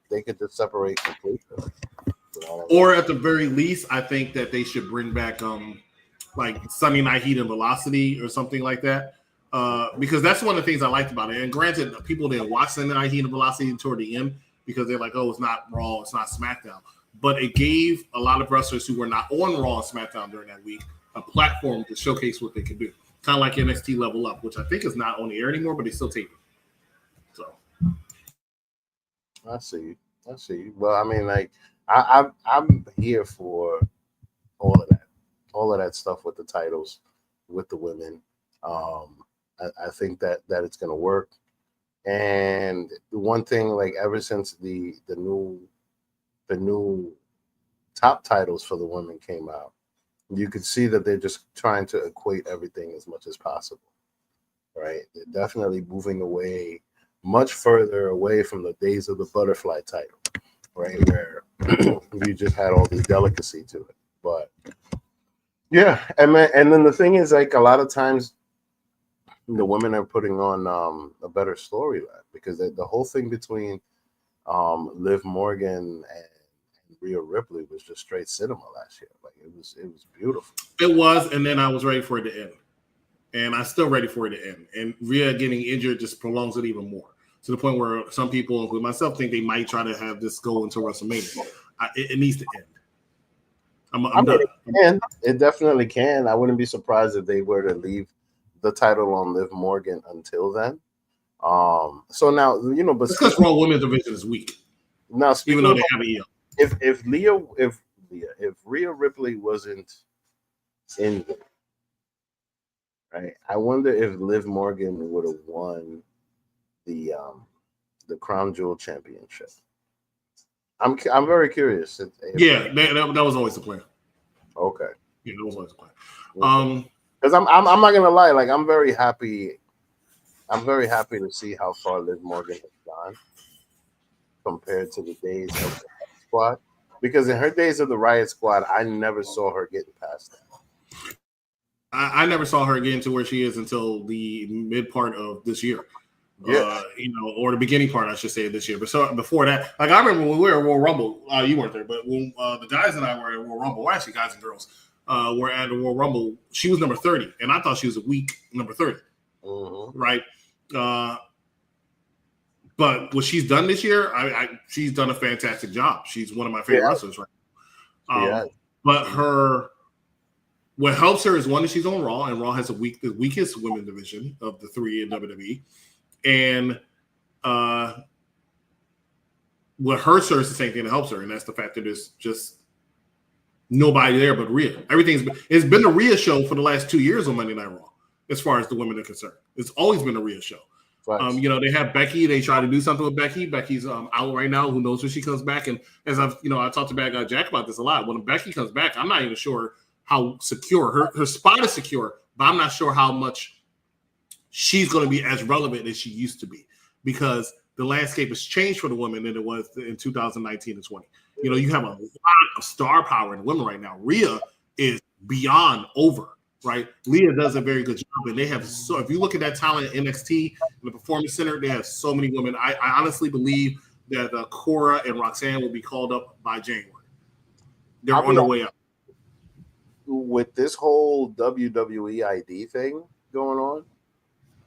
they could just separate completely.
Or at the very least, I think that they should bring back like Sunday Night Heat and Velocity or something like that. Because that's one of the things I liked about it. And granted, people didn't watch Sunday Night Heat and Velocity toward the end because they're like, oh, it's not Raw, it's not SmackDown. But it gave a lot of wrestlers who were not on Raw and SmackDown during that week a platform to showcase what they could do. Kind of like NXT Level Up, which I think is not on the air anymore, but they still tape it. So
I see you. Well, I mean, like, I'm here for all of that stuff with the titles, with the women. I think that it's gonna work. And the one thing, like, ever since the new top titles for the women came out, you could see that they're just trying to equate everything as much as possible. Right? They're definitely moving away, much further away from the days of the butterfly title, right? Where you just had all this delicacy to it. But yeah, and then the thing is, like, a lot of times the women are putting on a better storyline, because the whole thing between Liv Morgan and Rhea Ripley was just straight cinema last year. Like, it was beautiful.
It was, and then I was ready for it to end. And I'm still ready for it to end. And Rhea getting injured just prolongs it even more, to the point where some people, including myself, think they might try to have this go into WrestleMania. It needs to end. I'm done.
It definitely can. I wouldn't be surprised if they were to leave the title on Liv Morgan until then. So now, but
it's because Raw Women's Division is weak.
Now,
even though they have a EO.
If Rhea Ripley wasn't injured, right? I wonder if Liv Morgan would have won the Crown Jewel Championship. I'm very curious.
That was always the plan.
Okay.
Yeah, that was always the plan.
Because I'm not gonna lie, like, I'm very happy to see how far Liv Morgan has gone compared to the days of the squad. Because in her days of the Riot Squad, I never saw her getting past that.
I never saw her get into where she is until the mid part of this year.
Yeah.
Or the beginning part, I should say, this year. But so before that, like I remember when we were at Royal Rumble, you weren't there, but when the guys and I were at Royal Rumble, well, actually guys and girls, were at the Royal Rumble, she was number 30, and I thought she was a weak number 30, right? But what she's done this year, she's done a fantastic job. She's one of my favorite wrestlers right now. But what helps her is one that she's on Raw, and Raw has the weakest women division of the three in WWE. And what hurts her is the same thing that helps her, and that's the fact that there's just nobody there but Rhea. It's been a Rhea show for the last 2 years on Monday Night Raw, as far as the women are concerned. It's always been a Rhea show. Right. They have Becky. They try to do something with Becky. Becky's out right now. Who knows when she comes back? And as I talked to Bad Guy Jack about this a lot. When Becky comes back, I'm not even sure how secure her spot is secure, but I'm not sure how much she's going to be as relevant as she used to be, because the landscape has changed for the women than it was in 2019 and 20. You have a lot of star power in women right now. Rhea is beyond over. Right, Leah does a very good job, and they have if you look at that talent at NXT, the Performance Center, they have so many women. I honestly believe that Cora and Roxanne will be called up by January. They're on their way up.
With this whole WWE ID thing going on,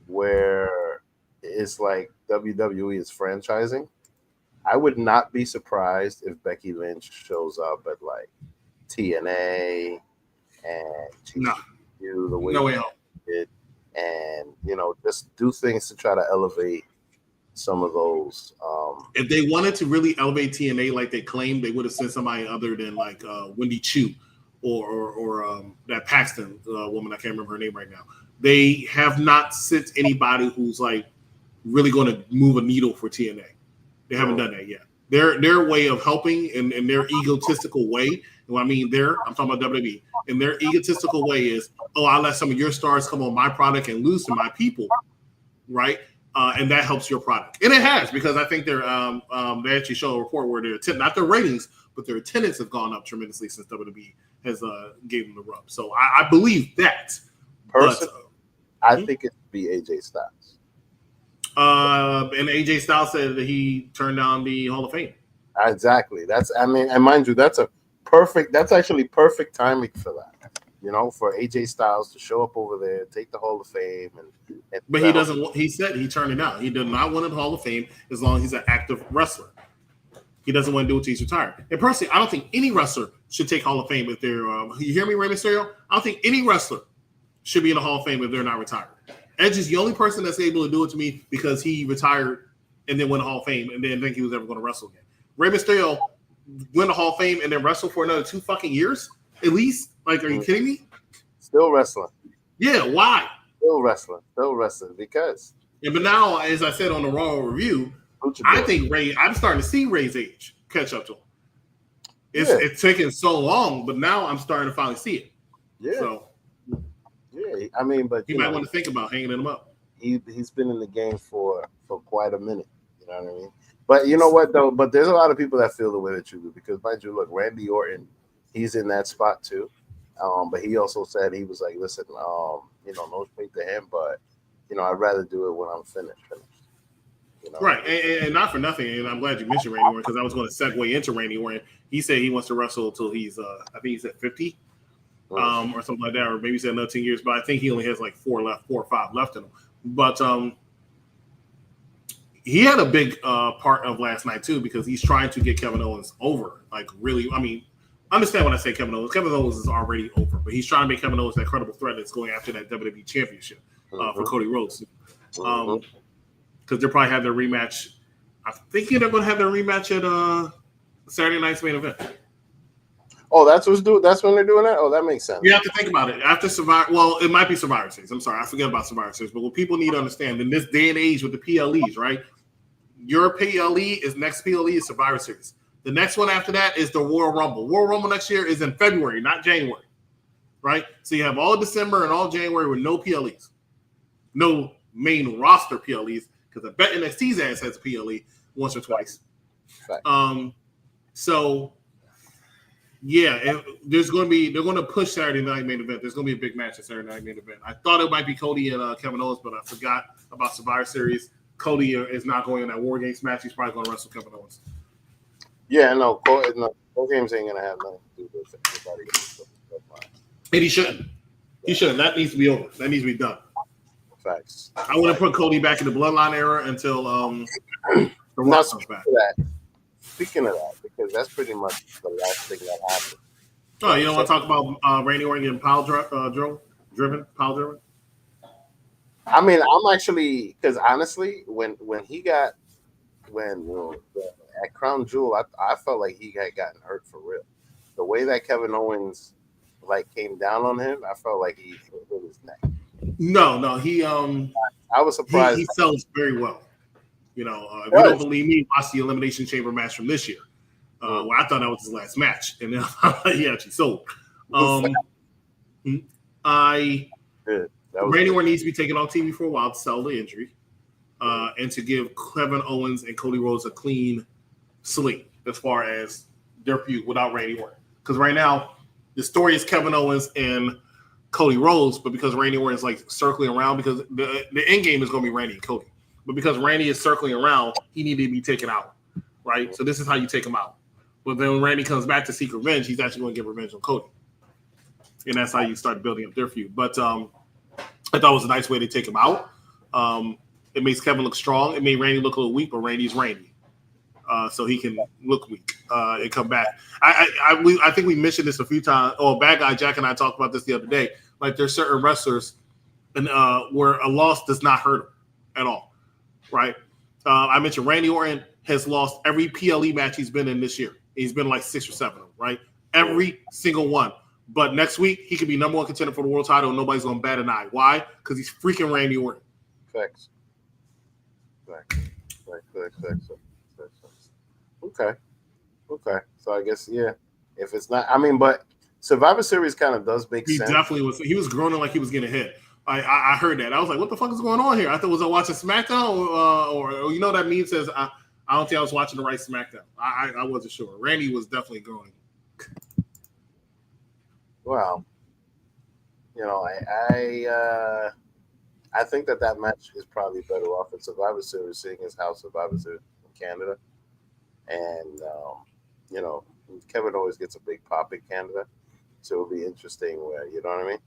where it's like WWE is franchising, I would not be surprised if Becky Lynch shows up at like TNA and the way did, and just do things to try to elevate some of those.
If they wanted to really elevate TNA like they claimed, they would have sent somebody other than like Wendy Chu or that Paxton woman. I can't remember her name right now. They have not sent anybody who's like really going to move a needle for TNA. They haven't done that yet. Their way of helping in their egotistical way. And when I mean I'm talking about WWE. And their egotistical way is, I'll let some of your stars come on my product and lose to my people, right? And that helps your product. And it has, because I think they actually show a report where not their ratings, but their attendance have gone up tremendously since WWE has gave them the rub. So I believe that.
I think it'd be AJ Styles.
And AJ Styles said that he turned down the Hall of Fame.
Exactly. And mind you, that's actually perfect timing for that. For AJ Styles to show up over there, take the Hall of Fame,
but he doesn't. He said he turned it down. He did not want the Hall of Fame as long as he's an active wrestler. He doesn't want to do it until he's retired. And personally, I don't think any wrestler should take Hall of Fame if they're. You hear me, Rey Mysterio? I don't think any wrestler should be in the Hall of Fame if they're not retired. Edge is the only person that's able to do it to me because he retired and then won the Hall of Fame and didn't think he was ever going to wrestle again. Rey Mysterio win the Hall of Fame and then wrestle for another 2 fucking years at least. Like, are you kidding me?
Still wrestling.
Yeah, why?
Still wrestling because.
Yeah, but now, as I said on the Raw review, I think I'm starting to see Ray's age catch up to him. It's taken so long, but now I'm starting to finally see it.
Yeah.
So,
yeah, I mean, but
he might want to think about hanging him up.
He's been in the game for quite a minute. You know what I mean? But you know what though? But there's a lot of people that feel the way that you do, because mind you, look, Randy Orton, he's in that spot too. But he also said, he was like, listen, no shade to him, but I'd rather do it when I'm finished.
Right, and not for nothing. And I'm glad you mentioned Randy Orton, because I was going to segue into Randy Orton. He said he wants to wrestle until he's, I think he said 50, or something like that, or maybe he said another 10 years. But I think he only has like 4 or 5 left in him. But he had a big part of last night too, because he's trying to get Kevin Owens over. Like, really, I mean, understand when I say Kevin Owens. Kevin Owens is already over, but he's trying to make Kevin Owens that credible threat that's going after that WWE championship for Cody Rhodes. Because they'll probably have their rematch. I'm thinking they're going to have their rematch at Saturday night's main event.
Oh, that's when they're doing that? Oh, that makes sense.
You have to think about it. After Survivor, well, it might be Survivor Series. I'm sorry, I forget about Survivor Series. But what people need to understand, in this day and age with the PLEs, right? Your next PLE is Survivor Series. The next one after that is the Royal Rumble. Royal Rumble next year is in February, not January, right? So you have all December and all January with no PLEs, no main roster PLEs, because I bet NXT's ass has a PLE once or twice.
Right.
So Yeah, they're going to push Saturday night main event. There's going to be a big match at Saturday night main event. I thought it might be Cody and Kevin Owens, but I forgot about Survivor Series. Cody is not going in that War Games match. He's probably going to wrestle Kevin Owens.
Yeah, no, War Games ain't gonna have nothing to do with it.
And he shouldn't. He shouldn't. That needs to be over. That needs to be done.
Facts.
I wouldn't put Cody back in the Bloodline era until the Rock comes back.
Speaking of that, because that's pretty much the last thing that happened.
Oh, you don't want to talk about Randy Orton getting driven?
I mean, I'm actually, because honestly, when at Crown Jewel, I felt like he had gotten hurt for real. The way that Kevin Owens came down on him, I felt like he hit his neck.
No, he
I was surprised.
He sells very well. You know, if you don't believe me, watch the Elimination Chamber match from this year. Where I thought that was his last match, and then he actually sold. Randy Orton needs to be taken off TV for a while to sell the injury, and to give Kevin Owens and Cody Rhodes a clean slate as far as their feud without Randy Orton. Because right now, the story is Kevin Owens and Cody Rhodes, but because Randy Orton is circling around, because the end game is going to be Randy and Cody. But because Randy is circling around, he needed to be taken out, right? So this is how you take him out. But then when Randy comes back to seek revenge, he's actually going to get revenge on Cody. And that's how you start building up their feud. But I thought it was a nice way to take him out. It makes Kevin look strong. It made Randy look a little weak, but Randy's Randy. So he can look weak and come back. I think we mentioned this a few times. Bad Guy Jack and I talked about this the other day. There's certain wrestlers and where a loss does not hurt them at all, right? I mentioned Randy Orton has lost every PLE match he's been in this year. He's been 6 or 7 of them, right? Every single one. But next week, he could be number 1 contender for the world title, and nobody's going to bat an eye. Why? Because he's freaking Randy Orton.
Facts. Okay. So I guess, yeah. If it's not, but Survivor Series kind of does make sense.
He definitely was. He was groaning like he was getting hit. I heard that. I was like, what the fuck is going on here? I thought, was I watching Smackdown? Or that meme says, I don't think I was watching the right Smackdown. I wasn't sure. Randy was definitely groaning.
Well, I think that match is probably better off in Survivor Series, seeing as how Survivor Series in Canada. And, Kevin always gets a big pop in Canada. So it'll be interesting where, you know what I mean?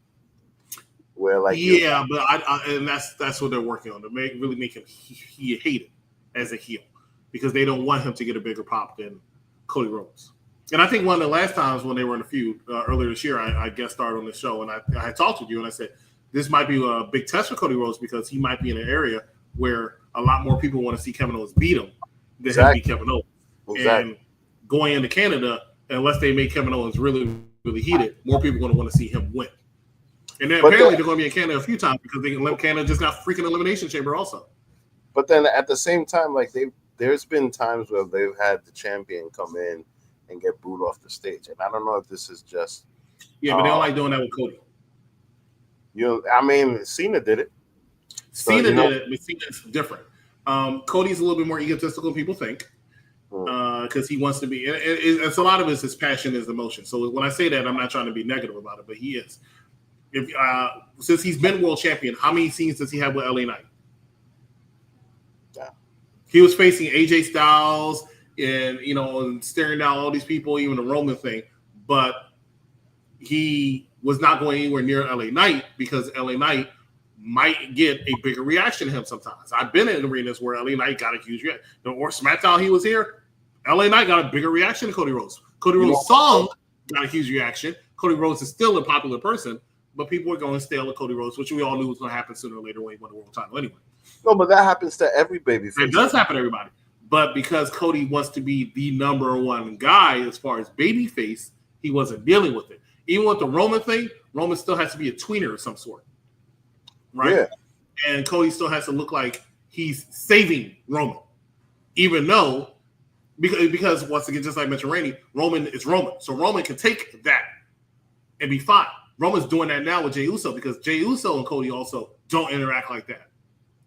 Where
and that's what they're working on, to really make him he hated as a heel, because they don't want him to get a bigger pop than Cody Rhodes. And I think one of the last times when they were in a feud earlier this year, I guest starred on the show, and I talked with you, and I said this might be a big test for Cody Rhodes, because he might be in an area where a lot more people want to see Kevin Owens beat him than him beat Kevin Owens. Exactly. And going into Canada, unless they make Kevin Owens really, really heated, more people are going to want to see him win. And then apparently they're going to be in Canada a few times, because Canada just got freaking Elimination Chamber also.
But then at the same time, there's been times where they've had the champion come in and get booed off the stage. And I don't know if this is just...
Yeah, but they don't like doing that with Cody.
Cena did it.
Cena did it, but Cena's different. Cody's a little bit more egotistical than people think, because he wants to be... It's a lot of his passion is emotion. So when I say that, I'm not trying to be negative about it, but he is. Since he's been world champion, how many scenes does he have with LA Knight?
Yeah.
He was facing AJ Styles and staring down all these people, even the Roman thing, but he was not going anywhere near LA Knight, because LA Knight might get a bigger reaction to him sometimes. I've been in arenas where LA Knight got a huge reaction. Or SmackDown, he was here. LA Knight got a bigger reaction to Cody Rhodes. Cody Rhodes' song got a huge reaction. Cody Rhodes is still a popular person, but people are going stale with Cody Rhodes, which we all knew was going to happen sooner or later when he won the world title anyway.
No, but that happens to every babyface.
It does happen to everybody. But because Cody wants to be the number 1 guy as far as babyface, he wasn't dealing with it. Even with the Roman thing, Roman still has to be a tweener of some sort. Right? Yeah. And Cody still has to look like he's saving Roman. Even though, because once again, just like I mentioned Randy, Roman is Roman. So Roman can take that and be fine. Roman's doing that now with Jey Uso, because Jey Uso and Cody also don't interact like that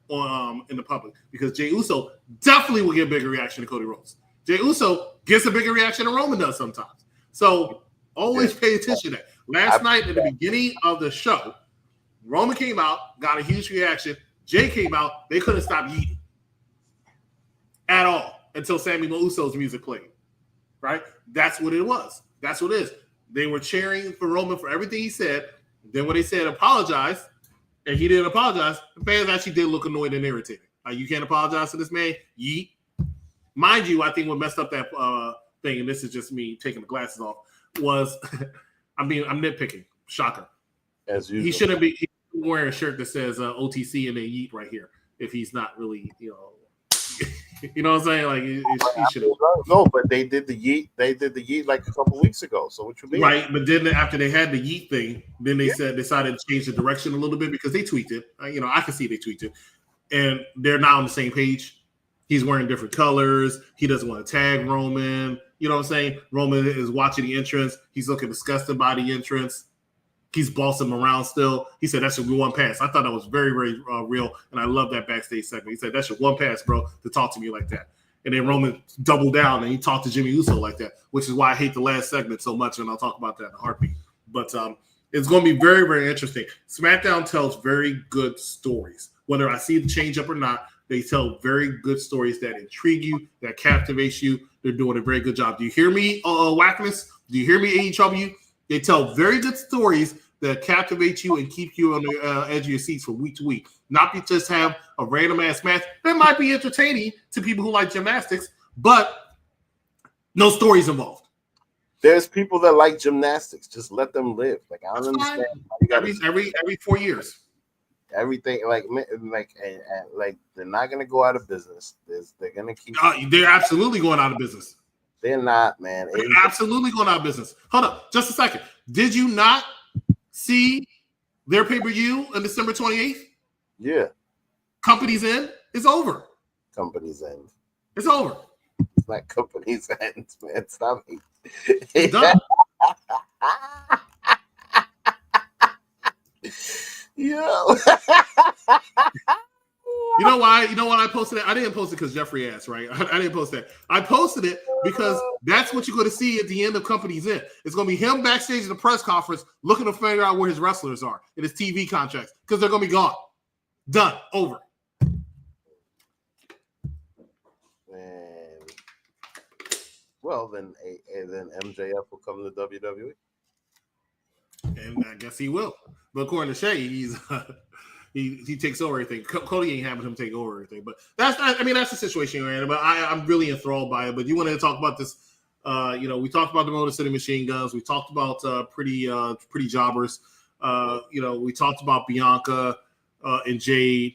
in the public, because Jey Uso definitely will get a bigger reaction to Cody Rhodes. Jey Uso gets a bigger reaction than Roman does sometimes. So Always pay attention to that. Last night at the beginning of the show, Roman came out, got a huge reaction. Jay came out. They couldn't stop yeeting at all until Sammy Uso's music played. Right? That's what it was. That's what it is. They were cheering for Roman for everything he said. Then when they said apologize, and he didn't apologize, the fans actually did look annoyed and irritated. You can't apologize to this man? Yeet. Mind you, I think what messed up that thing, and this is just me taking the glasses off, was, I'm nitpicking. Shocker.
As usual.
He shouldn't be wearing a shirt that says OTC and then yeet right here if he's not really, you know what I'm saying? Like he should have.
No, but they did the yeet. They did the yeet like a couple weeks ago. So what you mean?
Right, but then after they had the yeet thing, then they decided to change the direction a little bit because they tweaked it. I can see they tweaked it, and they're now on the same page. He's wearing different colors. He doesn't want to tag Roman. You know what I'm saying? Roman is watching the entrance. He's looking disgusted by the entrance. He's bossing him around still. He said, that's your one pass. I thought that was very, very real, and I love that backstage segment. He said, that's your one pass, bro, to talk to me like that. And then Roman doubled down, and he talked to Jimmy Uso like that, which is why I hate the last segment so much, and I'll talk about that in a heartbeat. But it's going to be very, very interesting. SmackDown tells very good stories. Whether I see the change-up or not, they tell very good stories that intrigue you, that captivate you. They're doing a very good job. Do you hear me, Wackness? Do you hear me, AEW? They tell very good stories that captivate you and keep you on the edge of your seats from week to week. Not just have a random ass match that might be entertaining to people who like gymnastics, but no stories involved.
There's people that like gymnastics. Just let them live. Like I don't understand.
Every 4 years.
Everything like they're not gonna go out of business. They're gonna keep.
They're absolutely going out of business.
They're not, man.
They're absolutely going out of business. Hold up, just a second. Did you not see their pay-per-view on December 28th?
Yeah.
Company's End. It's over.
Company's End.
It's over.
It's not Company's End, man. Stop it.
It's done.
Yo.
You know why I posted it? I didn't post it because Jeffrey asked, right? I didn't post that. I posted it because that's what you're going to see at the end of Company's End. It's going to be him backstage at the press conference looking to figure out where his wrestlers are and his TV contracts because they're going to be gone. Done. Over.
Man. Well, then MJF will come to WWE.
And I guess he will. But according to Shay, he takes over everything. Cody ain't having him take over everything. But that's the situation you're in. But I'm really enthralled by it. But you wanted to talk about this. We talked about the Motor City Machine Guns. We talked about pretty jobbers. We talked about Bianca and Jade,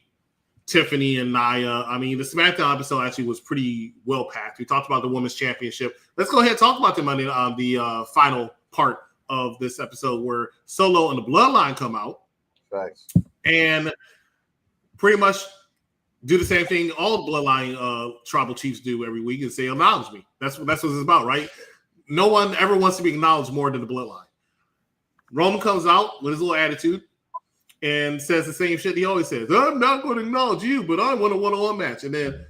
Tiffany and Nia. I mean, the SmackDown episode actually was pretty well packed. We talked about the Women's Championship. Let's go ahead and talk about them on the final part of this episode where Solo and the Bloodline come out.
Thanks.
And pretty much do the same thing all the Bloodline tribal chiefs do every week and say, acknowledge me. That's what it's about, right? No one ever wants to be acknowledged more than the Bloodline. Roman comes out with his little attitude and says the same shit he always says. I'm not going to acknowledge you, but I want a one-on-one match. And then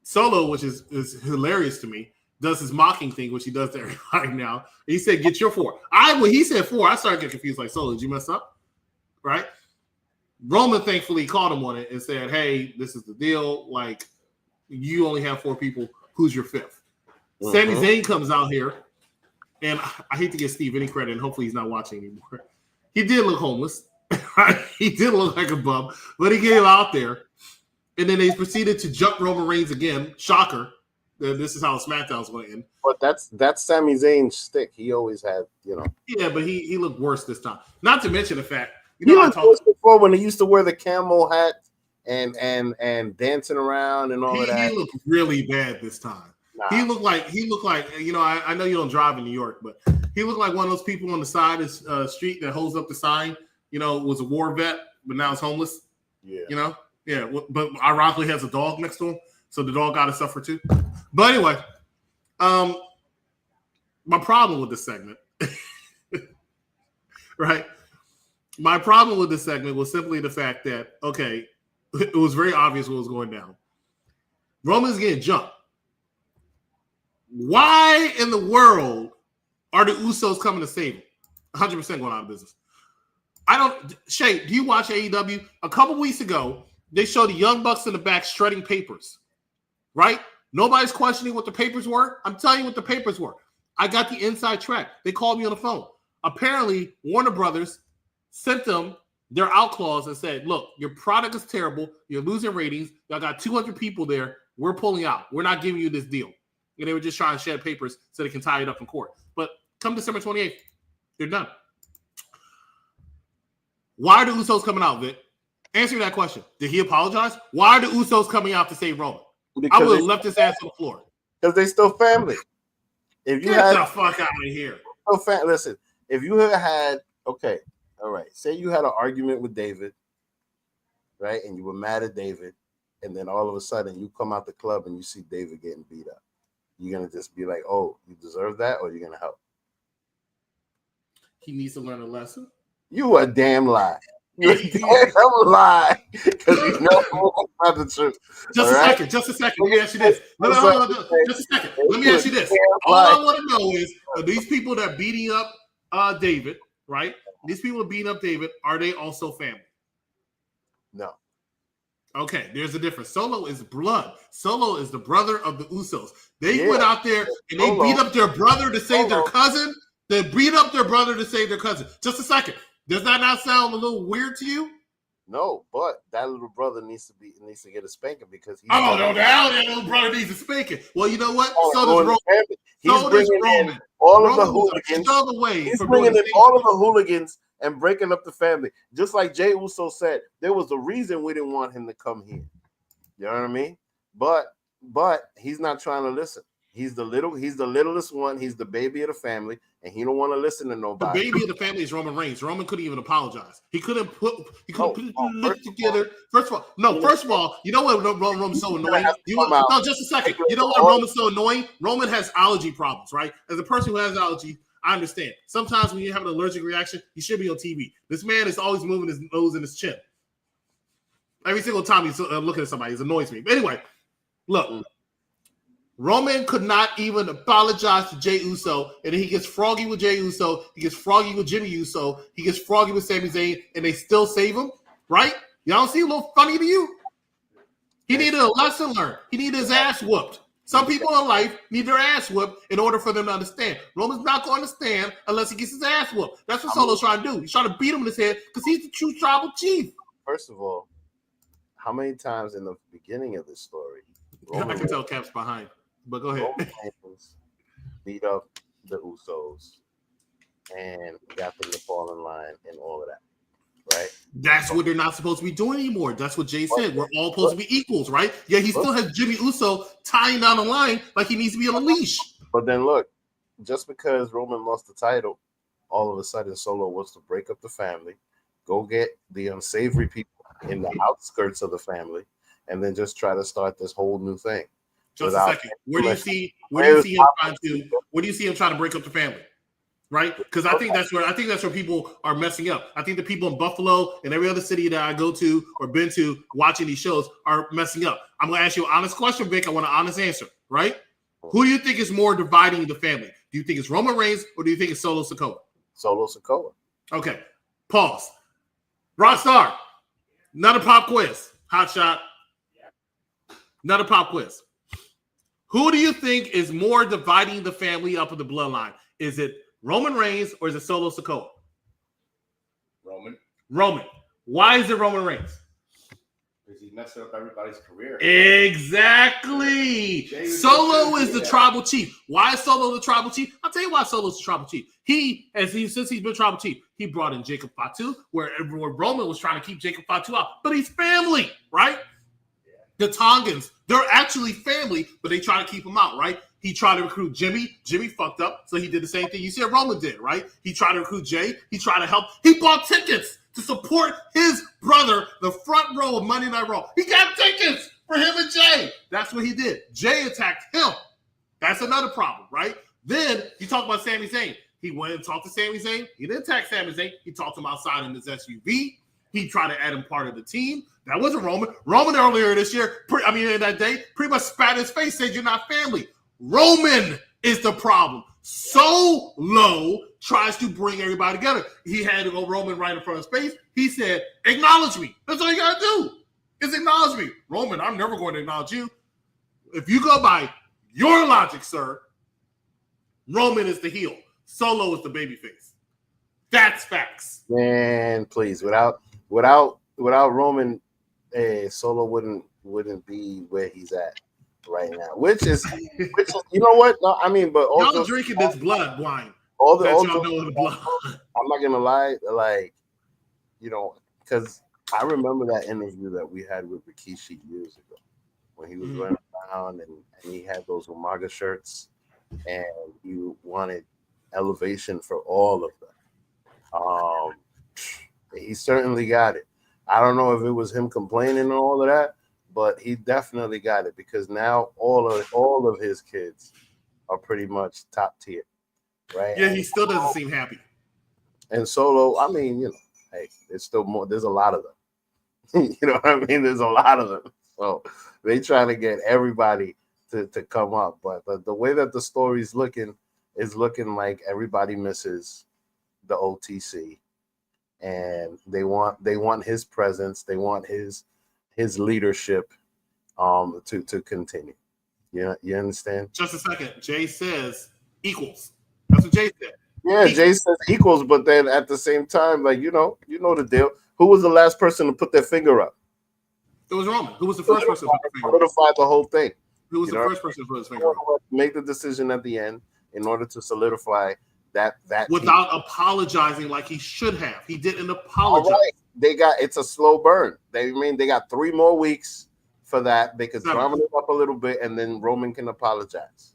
Solo, which is hilarious to me, does his mocking thing, which he does to everybody now. He said, get your 4. When he said 4, I started getting confused. Like, Solo, did you mess up? Right? Roman thankfully called him on it and said, hey, this is the deal. Like, you only have 4 people. Who's your 5th? Uh-huh. Sami Zayn comes out here, and I hate to give Steve any credit, and hopefully he's not watching anymore. He did look homeless. He did look like a bum, but he came out there, and then they proceeded to jump Roman Reigns again. Shocker. This is how SmackDown's going to end.
But that's Sami Zayn's stick. He always had,
Yeah, but he looked worse this time. Not to mention the fact,
I talked before when he used to wear the camel hat and dancing around and all of that.
He looked really bad this time. Nah. He looked like I know you don't drive in New York, but he looked like one of those people on the side of the street that holds up the sign. Was a war vet, but now is homeless.
Yeah.
Yeah. But ironically has a dog next to him, so the dog got to suffer too. But anyway, my problem with this segment, right? My problem with this segment was simply the fact that, okay, it was very obvious what was going down. Roman's getting jumped. Why in the world are the Usos coming to save him? 100% going out of business. Shay, do you watch AEW? A couple weeks ago, they showed the Young Bucks in the back shredding papers, right? Nobody's questioning what the papers were. I'm telling you what the papers were. I got the inside track. They called me on the phone. Apparently, Warner Brothers sent them their out clause and said, look, your product is terrible. You're losing ratings. Y'all got 200 people there. We're pulling out. We're not giving you this deal. And they were just trying to shed papers so they can tie it up in court. But come December 28th, they're done. Why are the Usos coming out, Vic? Answer me that question. Did he apologize? Why are the Usos coming out to save Roman?
Because
I would have left his ass on the floor.
Because they still family. If you
Get
had
the fuck out of here.
listen, if you had okay, all right. Say you had an argument with David, right? And you were mad at David, and then all of a sudden you come out the club and you see David getting beat up. You're gonna just be like, "Oh, you deserve that," or you're gonna help?
He needs to learn a lesson.
You a damn lie. You a damn lie. Because you know not the truth.
Just a second. Let me ask you this. Just a second. Let me ask you this. All I want to know is, are these people that are beating up David, right? These people are beating up David. Are they also family?
No.
Okay, there's a difference. Solo is blood. Solo is the brother of the Usos. They went out there and they beat up their brother to save their cousin. They beat up their brother to save their cousin. Just a second. Does that not sound a little weird to you?
No, but that little brother needs to get a spanking because he's
no, that little brother needs a spanking. Well, you know what? So does Roman.
He's bringing in all of the hooligans. He's bringing in all of the hooligans and breaking up the family. Just like Jey Uso said, there was a reason we didn't want him to come here. You know what I mean? But he's not trying to listen. He's the littlest one. He's the baby of the family, and he don't want to listen to nobody.
The baby of the family is Roman Reigns. Roman couldn't even apologize. He couldn't put it together. First of all, you know what Roman's so annoying? Just a second. You know what Roman's so annoying? Roman has allergy problems, right? As a person who has allergy, I understand. Sometimes when you have an allergic reaction, you should be on TV. This man is always moving his nose and his chin. Every single time he's looking at somebody, it annoys me. But anyway, look. Roman could not even apologize to Jey Uso, and then he gets froggy with Jey Uso, he gets froggy with Jimmy Uso, he gets froggy with Sami Zayn, and they still save him, right? Y'all don't see a little funny to you? He needed a lesson learned. He needed his ass whooped. Some people in life need their ass whooped in order for them to understand. Roman's not going to understand unless he gets his ass whooped. That's what Solo's trying to do. He's trying to beat him in his head because he's the true tribal chief.
First of all, how many times in the beginning of this story?
I can tell Cap's behind. But go ahead.
Roman beat up the Usos and got them to fall in line and all of that, right?
That's what they're not supposed to be doing anymore. That's what Jay said. We're all supposed to be equals, right? Yeah, he still has Jimmy Uso tying down the line like he needs to be on a leash.
But then look, just because Roman lost the title, all of a sudden Solo wants to break up the family, go get the unsavory people in the outskirts of the family, and then just try to start this whole new thing.
Just a second. Where do you see him trying to break up the family? Right? Because I think that's where people are messing up. I think the people in Buffalo and every other city that I go to or been to watching these shows are messing up. I'm gonna ask you an honest question, Vic. I want an honest answer, right? Who do you think is more dividing the family? Do you think it's Roman Reigns or do you think it's Solo Sikoa?
Solo Sikoa.
Okay. Pause. Rockstar. Another pop quiz. Hot shot. Another pop quiz. Who do you think is more dividing the family up in the bloodline? Is it Roman Reigns or is it Solo Sikoa? Roman. Why is it Roman Reigns?
Because he's messing up everybody's career.
Exactly. Solo is the tribal chief. Why is Solo the tribal chief? I'll tell you why Solo's the tribal chief. Since he's been tribal chief, he brought in Jacob Fatu, where Roman was trying to keep Jacob Fatu out. But he's family, right? The Tongans, they're actually family, but they try to keep him out, right? He tried to recruit Jimmy. Jimmy fucked up, so he did the same thing you see Roman did, right? He tried to recruit Jay. He tried to help. He bought tickets to support his brother, the front row of Monday Night Raw. He got tickets for him and Jay. That's what he did. Jay attacked him. That's another problem, right? Then you talk about Sami Zayn. He went and talked to Sami Zayn. He didn't attack Sami Zayn. He talked to him outside in his SUV. He tried to add him part of the team. That wasn't Roman. Roman earlier this year, in that day, pretty much spat in his face, said you're not family. Roman is the problem. Solo tries to bring everybody together. He had to go Roman right in front of his face. He said, acknowledge me. That's all you got to do is acknowledge me. Roman, I'm never going to acknowledge you. If you go by your logic, sir, Roman is the heel. Solo is the babyface. That's facts.
Man, please, without Roman, Solo wouldn't be where he's at right now. Which is you know what? No, I mean, but also
y'all drinking this blood wine.
All
Y'all
the
know the blood.
I'm not gonna lie, like, you know, because I remember that interview that we had with Rikishi years ago when he was running around and he had those Umaga shirts and he wanted elevation for all of them. He certainly got it. I don't know if it was him complaining and all of that, but he definitely got it because now all of his kids are pretty much top tier, right?
Yeah, he still doesn't seem happy.
And Solo, I mean, you know, hey, there's still more. There's a lot of them. You know what I mean? There's a lot of them. So they trying to get everybody to come up, but the way that the story's looking is looking like everybody misses the OTC. And they want his presence, they want his leadership to continue. You understand?
Just a second. Jay says equals. That's what Jay said.
Yeah,
Equals.
Jay says equals, but then at the same time, like you know the deal. Who was the last person to put their finger up?
It was Roman. Who was the first person to put his finger up?
Solidify the whole thing.
Who was
You
the
know?
first person to put his finger up?
Make the decision at the end in order to solidify that
Without apologizing like he should have. He didn't apologize.
All right. It's a slow burn. They got 3 more weeks for that. They could drum it up a little bit and then Roman can apologize.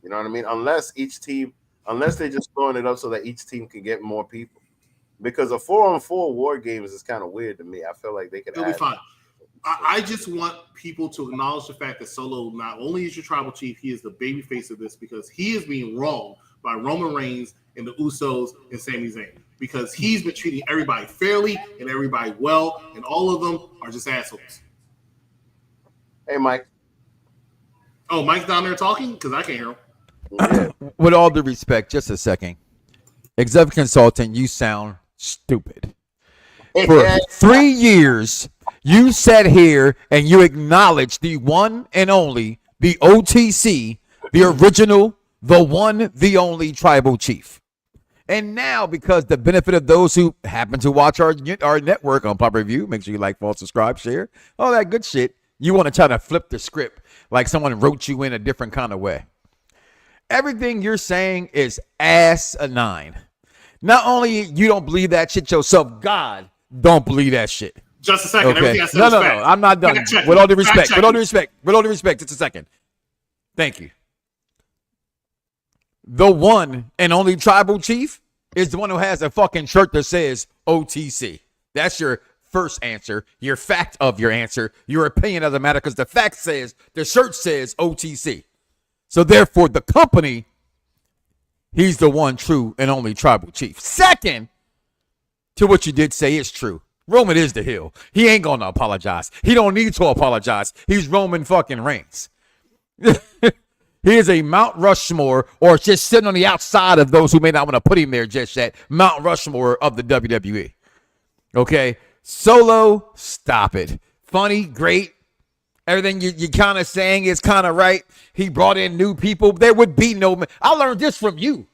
You know what I mean? Unless they're just throwing it up so that each team can get more people. Because a 4-on-4 war games is kind of weird to me. I feel like they could
It'll be fine. I just want people to acknowledge the fact that Solo not only is your tribal chief, he is the baby face of this because he is being wronged by Roman Reigns and the Usos and Sami Zayn because he's been treating everybody fairly and everybody well, and all of them are just assholes.
Hey, Mike.
Oh, Mike's down there talking? Because I can't hear him.
Yeah.
With all due respect, just a second. Executive consultant, you sound stupid. For 3 years, you sat here and you acknowledged the one and only, the OTC, the original, the one, the only tribal chief. And now, because the benefit of those who happen to watch our network on Pop Review, make sure you like, follow, subscribe, share, all that good shit, you want to try to flip the script like someone wrote you in a different kind of way. Everything you're saying is asinine. Not only you don't believe that shit yourself, God don't believe that shit.
Just a second.
Okay.
Everything I said
No,
was
no,
fact.
no. I'm not done.
Fact-check.
With all due respect.
Fact-check.
With all due respect. With all due respect. Just a second. Thank you. The one and only tribal chief is the one who has a fucking shirt that says OTC. That's your first answer, your fact of your answer. Your opinion doesn't matter because the fact says, the shirt says OTC. So therefore, the company, he's the one true and only tribal chief. Second, to what you did say is true. Roman is the heel. He ain't gonna apologize. He don't need to apologize. He's Roman fucking Reigns. He is a Mount Rushmore, or just sitting on the outside of those who may not want to put him there just yet. Mount Rushmore of the WWE. Okay? Solo, stop it. Funny, great. Everything you kind of saying is kind of right. He brought in new people. There would be no... I learned this from you.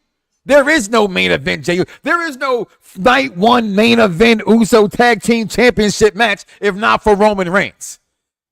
There is no main event, Jay. There is no night one main event Uso Tag Team Championship match if not for Roman Reigns.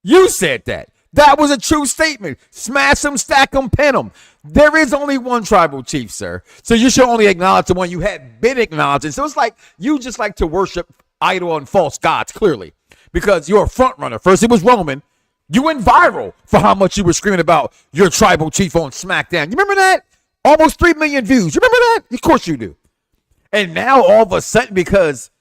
You said that. That was a true statement. Smash them, stack them, pin them. There is only one tribal chief, sir. So you should only acknowledge the one you had been acknowledging. So it's like you just like to worship idol and false gods, clearly, because you're a front runner. First it was Roman. You went viral for how much you were screaming about your tribal chief on Smackdown. You remember that? Almost 3 million views. You remember that? Of course you do. And now all of a sudden, because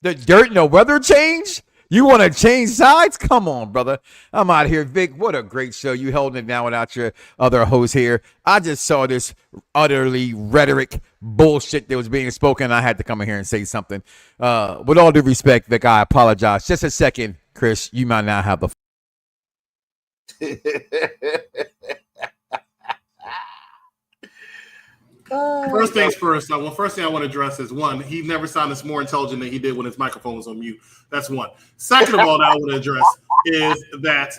the dirt and the weather change, you want to change sides? Come on, brother. I'm out here. Vic, what a great show. You holding it down without your other host here. I just saw this utterly rhetoric bullshit that was being spoken. I had to come in here and say something. With all due respect, Vic, I apologize. Just a second, Chris. You might not have the
First things first. First thing I want to address is one, he never sounded more intelligent than he did when his microphone was on mute. That's one. Second of all, that I want to address is that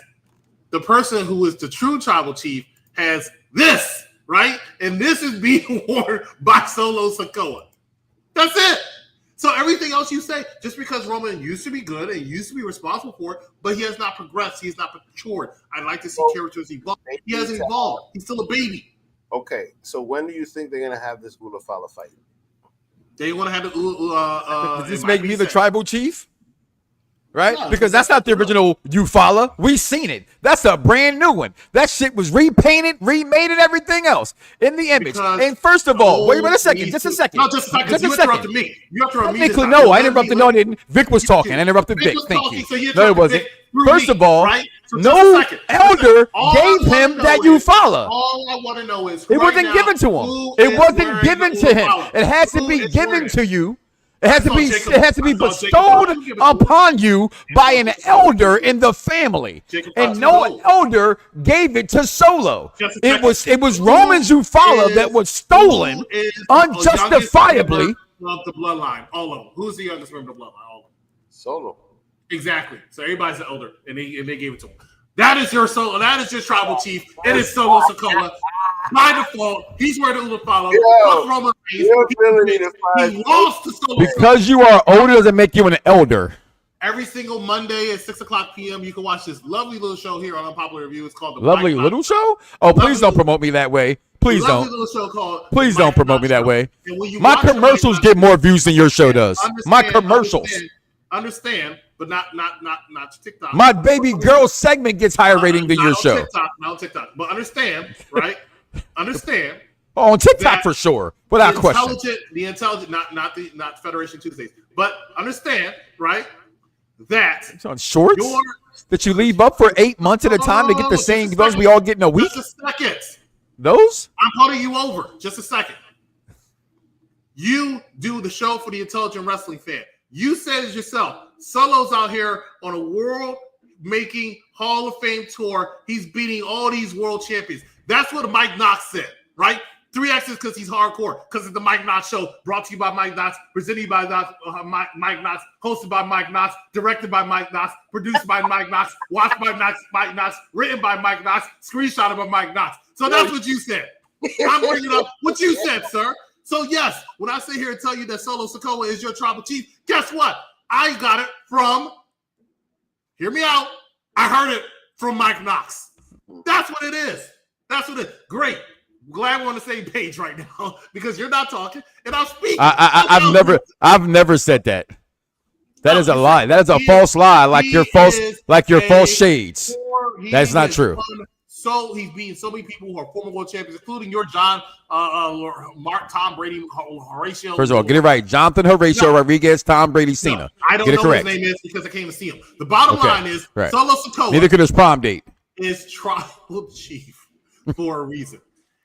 the person who is the true tribal chief has this, right? And this is being worn by Solo Sikoa. That's it. So everything else you say, just because Roman used to be good and used to be responsible for it, but he has not progressed. He has not matured. I'd like to see characters evolve. He hasn't evolved. He's still a baby.
Okay, so when do you think they're gonna have this Ulafala fight?
They want to have the.
Does this make me the tribal chief? Right?
Yeah,
because that's not the original Eufaula. We seen it. That's a brand new one. That shit was repainted, remade, and everything else in the image.
Because
and first of all, wait a second. Just a second.
No, just a second. You interrupted me. You interrupted me.
Technically, no, I interrupted. No, I didn't. Vic was talking. I interrupted Vic. Thank you. No, it wasn't. First of all, no elder gave him that Eufaula.
All I want to know is
it wasn't given to him. It wasn't given to him. It has to be given to you. It has to be bestowed upon you by an elder in the family, and no elder gave it to Solo. It was Roman Eufaula that was stolen unjustifiably.
Of the bloodline, all of them. Who's the youngest member of the bloodline? All of them.
Solo.
Exactly. So everybody's an elder, and they gave it to him. That is your Solo. That is your tribal chief. It is Solo Sikoa. By default, he's where the Ulafala. Fuck Roman Reigns. He lost to Solo.
Because you are older doesn't make you an elder.
Every single Monday at 6:00 p.m., you can watch this lovely little show here on Unpopular Review. It's called The
Lovely Little Show? Oh, please don't promote me that way. Please don't. Please don't promote me that way. My commercials get more views than your show does. My commercials.
Understand, but not TikTok.
My baby girl segment gets higher rating than your show.
Not on TikTok. But understand, right? Understand.
Oh, on TikTok for sure, without question.
The intelligent, not Federation Tuesdays, but understand, right? That
it's on shorts that you leave up for 8 months at a time to get the same those we all get in a week.
Just a second.
Those?
I'm putting you over. Just a second. You do the show for the intelligent wrestling fan. You said it yourself. Solo's out here on a world-making Hall of Fame tour. He's beating all these world champions. That's what Mike Knox said, right? 3 X's because he's hardcore. Because it's the Mike Knox Show, brought to you by Mike Knox, presented by Mike Knox, hosted by Mike Knox, directed by Mike Knox, produced by Mike Knox, watched by Mike Knox, written by Mike Knox, screenshotted by Mike Knox. So that's what you said. I'm bringing up what you said, sir. So yes, when I sit here and tell you that Solo Sikoa is your tribal chief, guess what? I got it from, hear me out, I heard it from Mike Knox. That's what it is. That's what it is. Great. Glad we're on the same page right now because you're not talking and I'm speaking.
I've never said that. That is a lie. That is a false lie. Like your false shades. That's not true.
So he's beating so many people who are former world champions, including your John, Mark, Tom Brady, Horatio.
First of all, get it right. Jonathan Horatio Rodriguez, Tom Brady, Cena.
I don't know what his name is because I came to see him. The bottom line is Solo Sikoa.
Neither could his prom date.
Is tribal chief for a reason.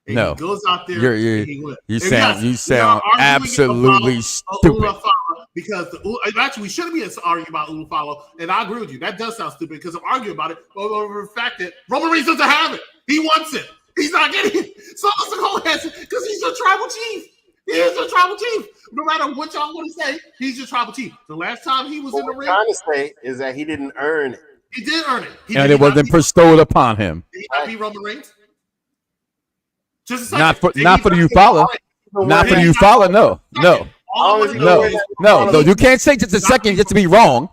And
no,
he goes out there.
You sound absolutely stupid.
Because actually, we shouldn't be arguing about Ulafala, and I agree with you. That does sound stupid because I'm arguing about it over the fact that Roman Reigns doesn't have it. He wants it. He's not getting it. Solo Sikoa has it because he's your tribal chief. He is your tribal chief. No matter what y'all want to say, he's your tribal chief. The last time he was in the ring,
what I'm trying to say is that he didn't earn it.
He did earn it.
And it wasn't bestowed upon him.
Did he not beat Roman Reigns? Just a second.
Not for the Eufaula. Not for the Eufaula. No. You can't say just a second just to be wrong.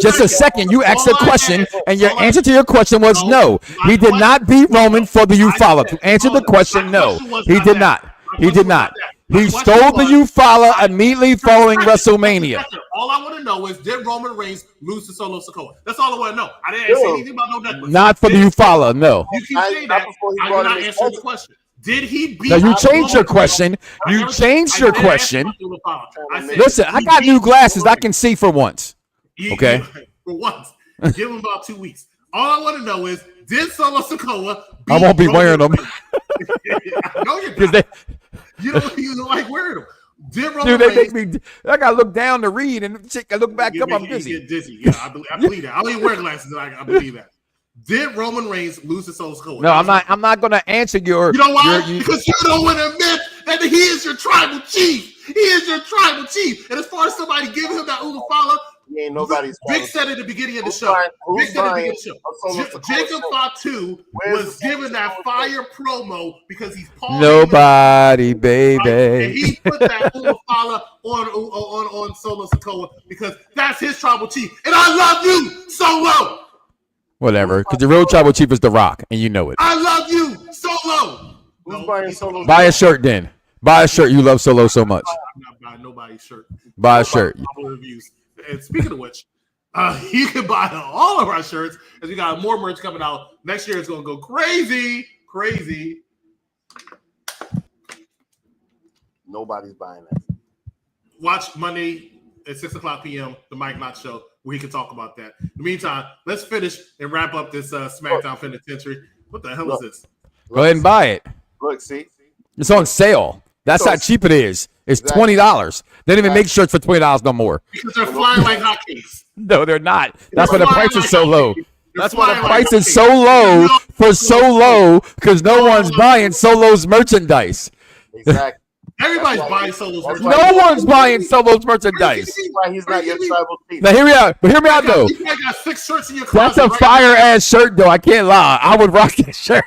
Just a second. You asked a question, and your answer to your question was no. He did not beat Roman for the Eufaula. To answer the question, no, he did not. He did not. He stole the Eufaula immediately following WrestleMania.
All I want to know is, did Roman Reigns lose to Solo Sikoa? That's all I want to know. I didn't say anything about no necklace.
Not for the Eufaula, no.
You can say that. I did not answer the question. Did he beat?
No, you changed your question. You changed your question. Listen, I got new glasses. I can see for once. Okay.
For once. Give him about 2 weeks. All I want to know is, did Solo Sikoa beat
I won't be wearing them.
I know you're not. You don't like wearing them. Did Roman
Dude, they make me. I gotta look down to read, and I look back up. I'm dizzy.
You get dizzy. Yeah, I believe that. I don't even wear glasses. I believe that. Did Roman Reigns lose to Solo Sikoa?
No, I'm not going to answer your.
You know why?
your-
Because you don't want to admit that he is your tribal chief. He is your tribal chief. And as far as somebody giving him that Ulufala,
He ain't nobody's.
Vic said at the beginning of the
Who's
show.
buying-
Vic
who's
said at the
buying
beginning of
a
the
Solo
show.
Sikoa
Jacob
shirt?
Fatu
Where's
was
the
given that
Solo Sikoa
fire promo because he's Paul.
Nobody,
And
baby.
he put that Ulufala on Solo Sikoa because that's his tribal chief. And I love you, Solo.
Whatever, because the real tribal chief is The Rock, and you know it.
I love you, Solo.
Who's buying Solo?
Buy a shirt then. Buy a shirt. You love Solo so much.
I'm not buying nobody's shirt.
Buy a shirt.
Reviews. And speaking of which, you can buy all of our shirts as we got more merch coming out. Next year it's going to go crazy.
Nobody's buying that.
Watch Monday at 6:00 p.m. the Mike Knott Show where he can talk about that. In the meantime, let's finish and wrap up this SmackDown Penitentiary. What the hell is this?
Go ahead and buy it.
Look, see,
It's on sale. That's how cheap it is. It's $20. They don't even make shirts for $20 no more.
Because they're flying like hotcakes.
No, they're not. That's why
They're
the price
flying
is so
like
low.
hotcakes.
That's
They're
why the
flying
price
like
is so low for so low because no one's buying Solo's merchandise.
exactly.
Everybody's
That's why-
buying Solo's
that's
merch.
why-
No one's buying Solo's merchandise.
That's why he's not your tribal chief.
Now hear me out. But hear me out though.
You might got 6 shirts in your closet.
That's a
right
fire ass shirt though. I can't lie. I would rock that shirt.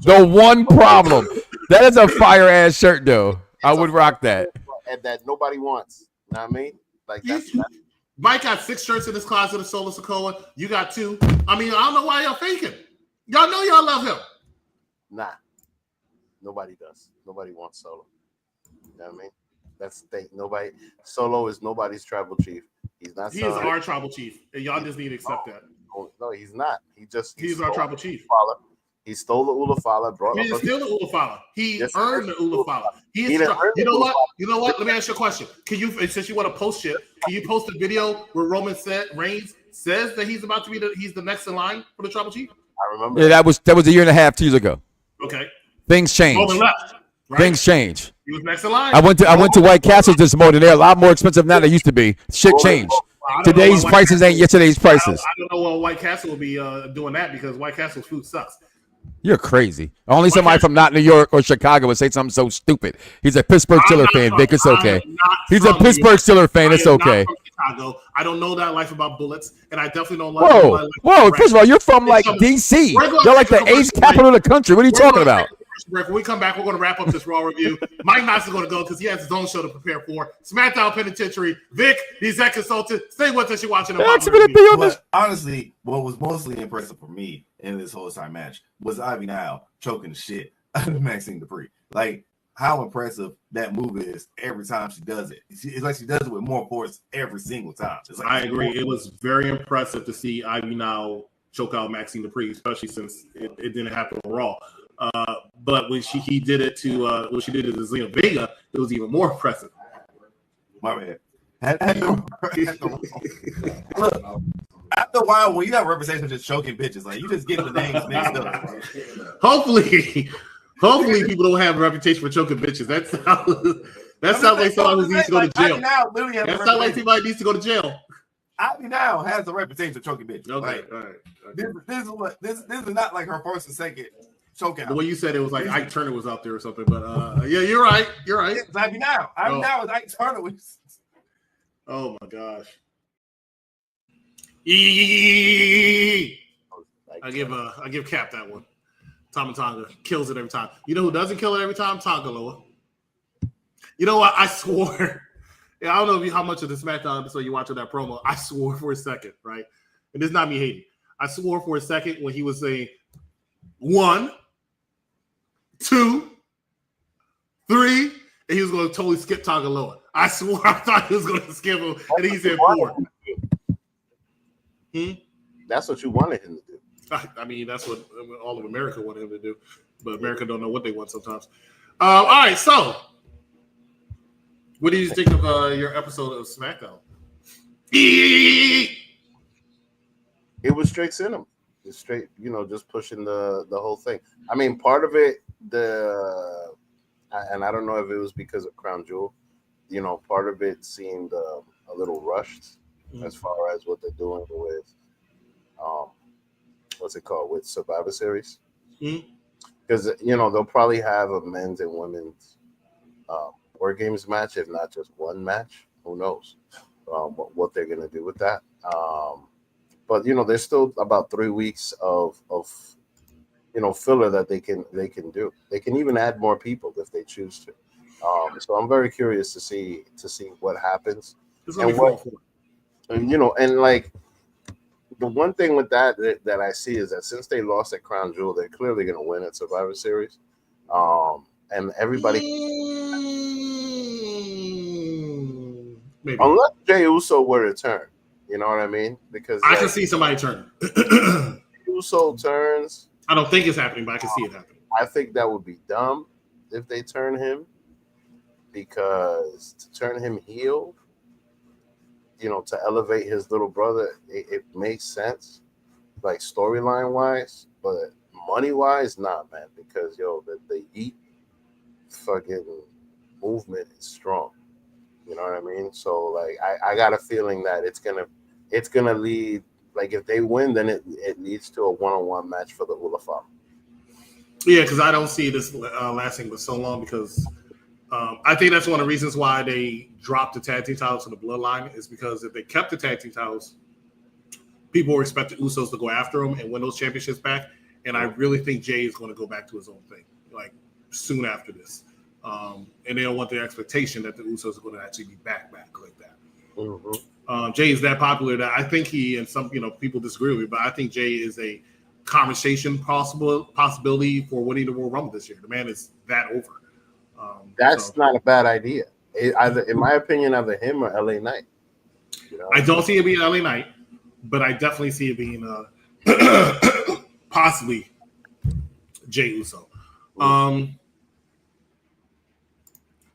The one problem. That is a fire ass shirt though. I would rock that.
And that nobody wants. You know what I mean? Like that's
Mike got 6 shirts in his closet of Solo Sikoa. You got 2. I mean, I don't know why y'all faking. Y'all know y'all love him.
nah. Nobody does. Nobody wants Solo. You know what I mean? That's the thing. Nobody. Solo is nobody's tribal chief. He's not.
He is our tribal chief, and y'all just need to accept that.
No, he's not.
He's our tribal chief.
He stole the Ulufala. Brought
He
up
didn't steal the Ulufala. He
Yes,
earned the Ulufala.
He didn't earn
You
the
know what?
Ulufala.
You know what? Let me ask you a question. Can you, since you want to post shit, can you post a video where Reigns says that he's about to be he's the next in line for the tribal chief?
I remember.
Yeah, that was a year and a half, 2 years ago.
Okay.
Things change.
Roman left. Right?
Things change.
He was next in line.
I went to White Castles this morning. They're a lot more expensive now than they used to be. Shit changed.
I don't know
Today's
why
prices ain't yesterday's prices.
I don't know why White Castle will be doing that because White Castle's food sucks.
You're crazy. Only somebody from not New York or Chicago would say something so stupid. He's a Pittsburgh Steelers fan, Vic. It's okay. He's a Pittsburgh Steelers fan. It's okay.
Chicago. I don't know that life about bullets, and I definitely don't
Whoa, whoa! First of all, you're from like DC. You're like the AIDS capital of the country. What are you talking about?
When we come back, we're going to wrap up this Raw review. Mike Knox is going to go because he has his own show to prepare for. Smackdown Penitentiary. Vic, the exec consultant. Stay with us. You're watching the
But honestly, what was mostly impressive for me in this whole time match was Ivy Nile choking the shit out of Maxine Dupree. Like how impressive that move is every time she does it. It's like she does it with more force every single time. It's like
I agree. It was very impressive to see Ivy Nile choke out Maxine Dupree, especially since it didn't happen on Raw. But when she did it to Zelina Vega, it was even more impressive.
My bad. Look, after a while, when you have representation just choking bitches, like you just get the names mixed up.
Hopefully people don't have a reputation for choking bitches. That sounds like someone who needs to go to jail. That sounds like somebody needs to go to jail.
Ivy now has a reputation for choking bitches.
Okay,
like,
all right. Okay.
This is not like her first and second choke out.
The way you said it was like Ike Turner was out there or something, but yeah, you're right. You're right.
It's Ivy now. Ivy now is Ike Turner.
Oh my gosh. I give Cap that one. Tama Tonga kills it every time. You know who doesn't kill it every time? Tonga Loa. You know what? I swore. Yeah, I don't know how much of the SmackDown episode you watched of that promo. I swore for a second, right? And this is not me hating. I swore for a second when he was saying 1, 2, 3, and he was going to totally skip Tonga Loa. I swore I thought he was going to skip him, and he said 4.
That's what you wanted him to do.
I mean, that's what all of America wanted him to do, but America don't know what they want sometimes. All right, so what do you think of your episode of SmackDown?
It was straight cinema. It's straight, just pushing the whole thing. I mean, part of it, and I don't know if it was because of Crown Jewel, part of it seemed a little rushed as far as what they're doing with what's it called, with Survivor Series,
Mhm.
because they'll probably have a men's and women's War Games match, if not just one match. Who knows what they're gonna do with that? But there's still about 3 weeks of filler that they can do. They can even add more people if they choose to. So I'm very curious to see what happens.
It's gonna
And
be
what-
4-4.
and like the one thing with that I see is that since they lost at Crown Jewel, they're clearly going to win at Survivor Series. And everybody,
Maybe.
unless Jey Uso were to turn, you know what I mean? Because
I can see somebody turn.
Uso turns,
I don't think it's happening, but I can see it happening.
I think that would be dumb if they turn him, because to turn him heel, to elevate his little brother, it makes sense, like storyline wise, but money wise, nah, man. Because the Yeet fucking movement is strong. You know what I mean? So like, I got a feeling that it's gonna lead. Like if they win, then it leads to a one-on-one match for the Ulafam.
Yeah, because I don't see this lasting for so long, because I think that's one of the reasons why they dropped the tag team titles to the Bloodline, is because if they kept the tag team titles, people were expecting Usos to go after them and win those championships back. And I really think Jay is going to go back to his own thing, like soon after this. And they don't want the expectation that the Usos are going to actually be back like that.
Mm-hmm.
Jay is that popular that I think he, and some people disagree with me, but I think Jay is a conversation possibility for winning the Royal Rumble this year. The man is that over.
That's not a bad idea. Either, in my opinion, either him or LA Knight.
I don't see it being LA Knight, but I definitely see it being possibly Jey Uso.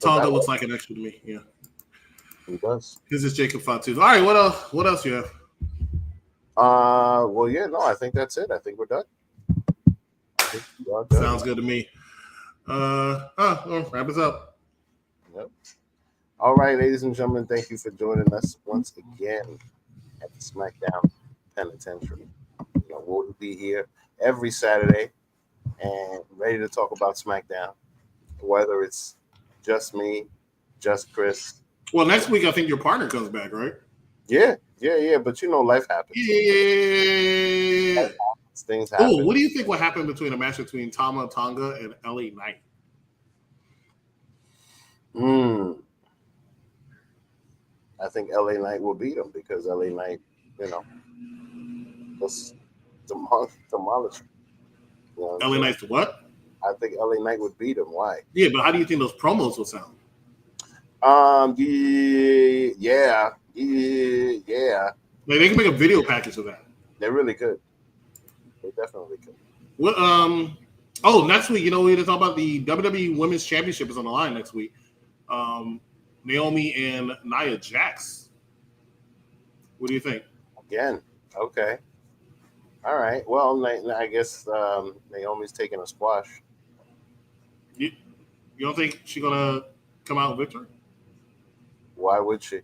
Tonga looks like an extra to me. Yeah,
he does.
This is Jacob Fatu. All right, what else? What else you have?
Well, yeah, no, I think that's it. I think we're done.
Sounds good to me. Well, wrap us up.
Yep. All right, ladies and gentlemen, thank you for joining us once again at the Smackdown Penitentiary. We'll be here every Saturday and ready to talk about SmackDown, whether it's just me, just Chris.
Well, next week I think your partner comes back, right?
Yeah. But life happens.
Yeah.
Life happens. Things happen.
Oh, what do you think will happen between a match between Tama Tonga and LA Knight?
I think LA Knight will beat him because LA Knight, was demolished.
LA Knight's what?
I think LA Knight would beat him. Why?
Yeah, but how do you think those promos will sound?
Yeah.
Like they can make a video package of that.
They really could. They definitely could.
What? Oh, next week, we're gonna talk about the WWE Women's Championship is on the line next week. Naomi and Nia Jax. What do you think?
Again, okay. All right. Well, I guess Naomi's taking a squash.
You don't think she's gonna come out victor?
Why would she?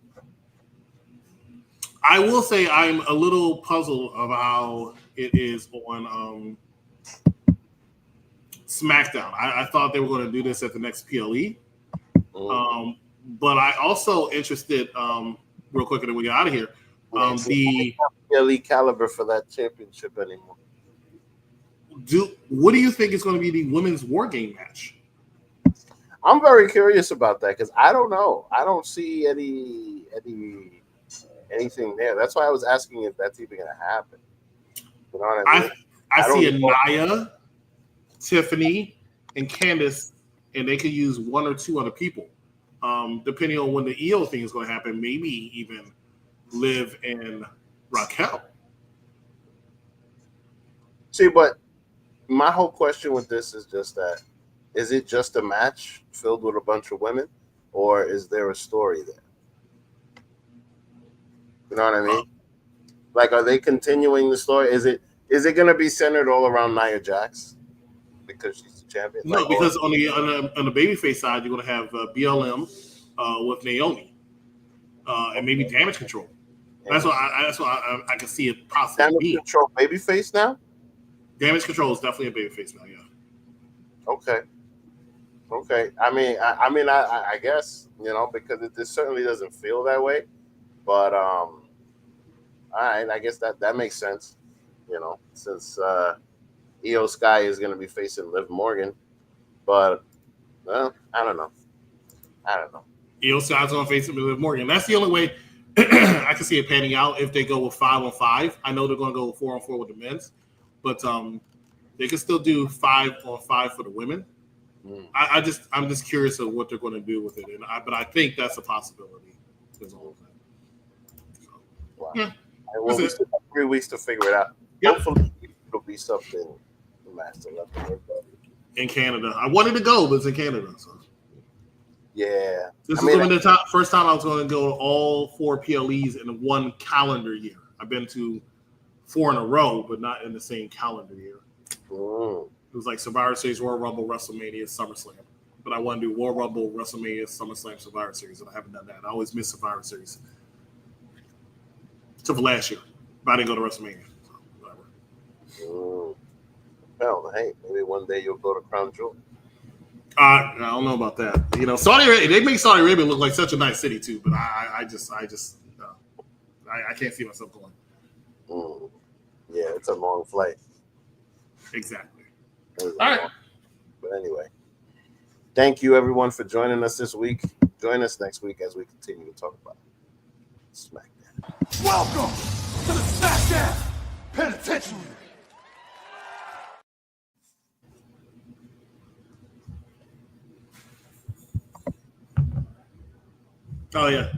I will say I'm a little puzzled of how it is on SmackDown. I thought they were going to do this at the next PLE. But I also interested, real quick, and then we get out of here. The
PLE caliber for that championship anymore.
What do you think is going to be the women's war game match?
I'm very curious about that because I don't know. I don't see anything there. That's why I was asking if that's even going to happen. You know what I mean?
I see a Nia, Tiffany, and Candice, and they could use one or two other people. Depending on when the EO thing is going to happen, maybe even Liv and Raquel.
See, but my whole question with this is just that, is it just a match filled with a bunch of women, or is there a story there? You know what I mean? Like, are they continuing the story? Is it going to be centered all around Nia Jax because she's the champion?
No, because on the babyface side, you're going to have BLM with Naomi and maybe Damage Control. That's what I can see it possibly
Damage
being.
Control babyface now?
Damage Control is definitely a babyface now, yeah.
Okay. I guess, because it certainly doesn't feel that way. But all right, I guess that makes sense. Since Io Sky is going to be facing Liv Morgan, but I don't know.
Io Sky's going to face him with Morgan. That's the only way I can see it panning out if they go with 5-on-5. I know they're going to go with 4-on-4 with the men's, but they can still do 5-on-5 for the women. I'm just curious of what they're going to do with it, but I think that's a possibility.
Wow.
Yeah.
Well, we still have 3 weeks to figure it out.
Yep.
Hopefully, it'll be something master level.
In Canada, I wanted to go, but it's in Canada. So.
Yeah.
This is going to be the first time I was going to go to all 4 PLEs in one calendar year. I've been to 4 in a row, but not in the same calendar year. It was like Survivor Series, Royal Rumble, WrestleMania, SummerSlam. But I want to do Royal Rumble, WrestleMania, SummerSlam, Survivor Series, and I haven't done that. I always miss Survivor Series. Except for last year. But I didn't go to WrestleMania. So whatever.
Well, hey, maybe one day you'll go to Crown Jewel.
I don't know about that. Saudi Arabia, they make Saudi Arabia look like such a nice city too, but I can't see myself going.
Yeah, it's a long flight.
Exactly.
All
right.
But anyway, thank you everyone for joining us this week. Join us next week as we continue to talk about SmackDown.
Welcome to the Smackdown Penitentiary.
Oh yeah.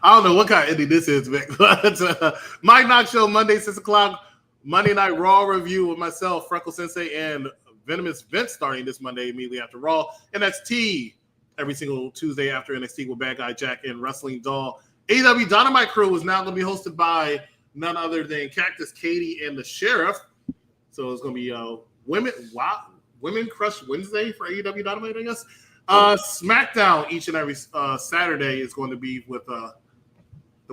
I don't know what kind of ending this is, Vic, but Mike Knox Show Monday 6:00. Monday Night Raw review with myself, Freckle Sensei, and Venomous Vince starting this Monday immediately after Raw. NXT every single Tuesday after NXT with Bad Guy Jack and Wrestling Doll. AEW Dynamite Crew is now going to be hosted by none other than Cactus Katie and the Sheriff. So it's going to be Women Crush Wednesday for AEW Dynamite, I guess. SmackDown each and every Saturday is going to be with the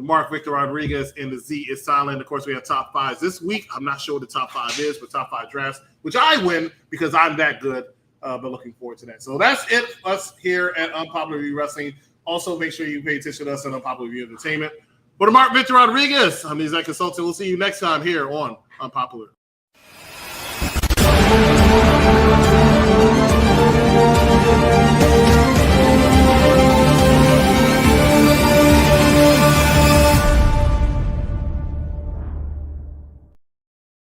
Mark Victor Rodriguez and the Z is Silent. Of course, we have top 5s this week. I'm not sure what the top 5 is, but top 5 drafts, which I win because I'm that good. But looking forward to that. So that's it. Us here at Unpopular Review Wrestling. Also, make sure you pay attention to us at Unpopular Review Entertainment. For the Mark Victor Rodriguez, I'm the executive consultant. We'll see you next time here on Unpopular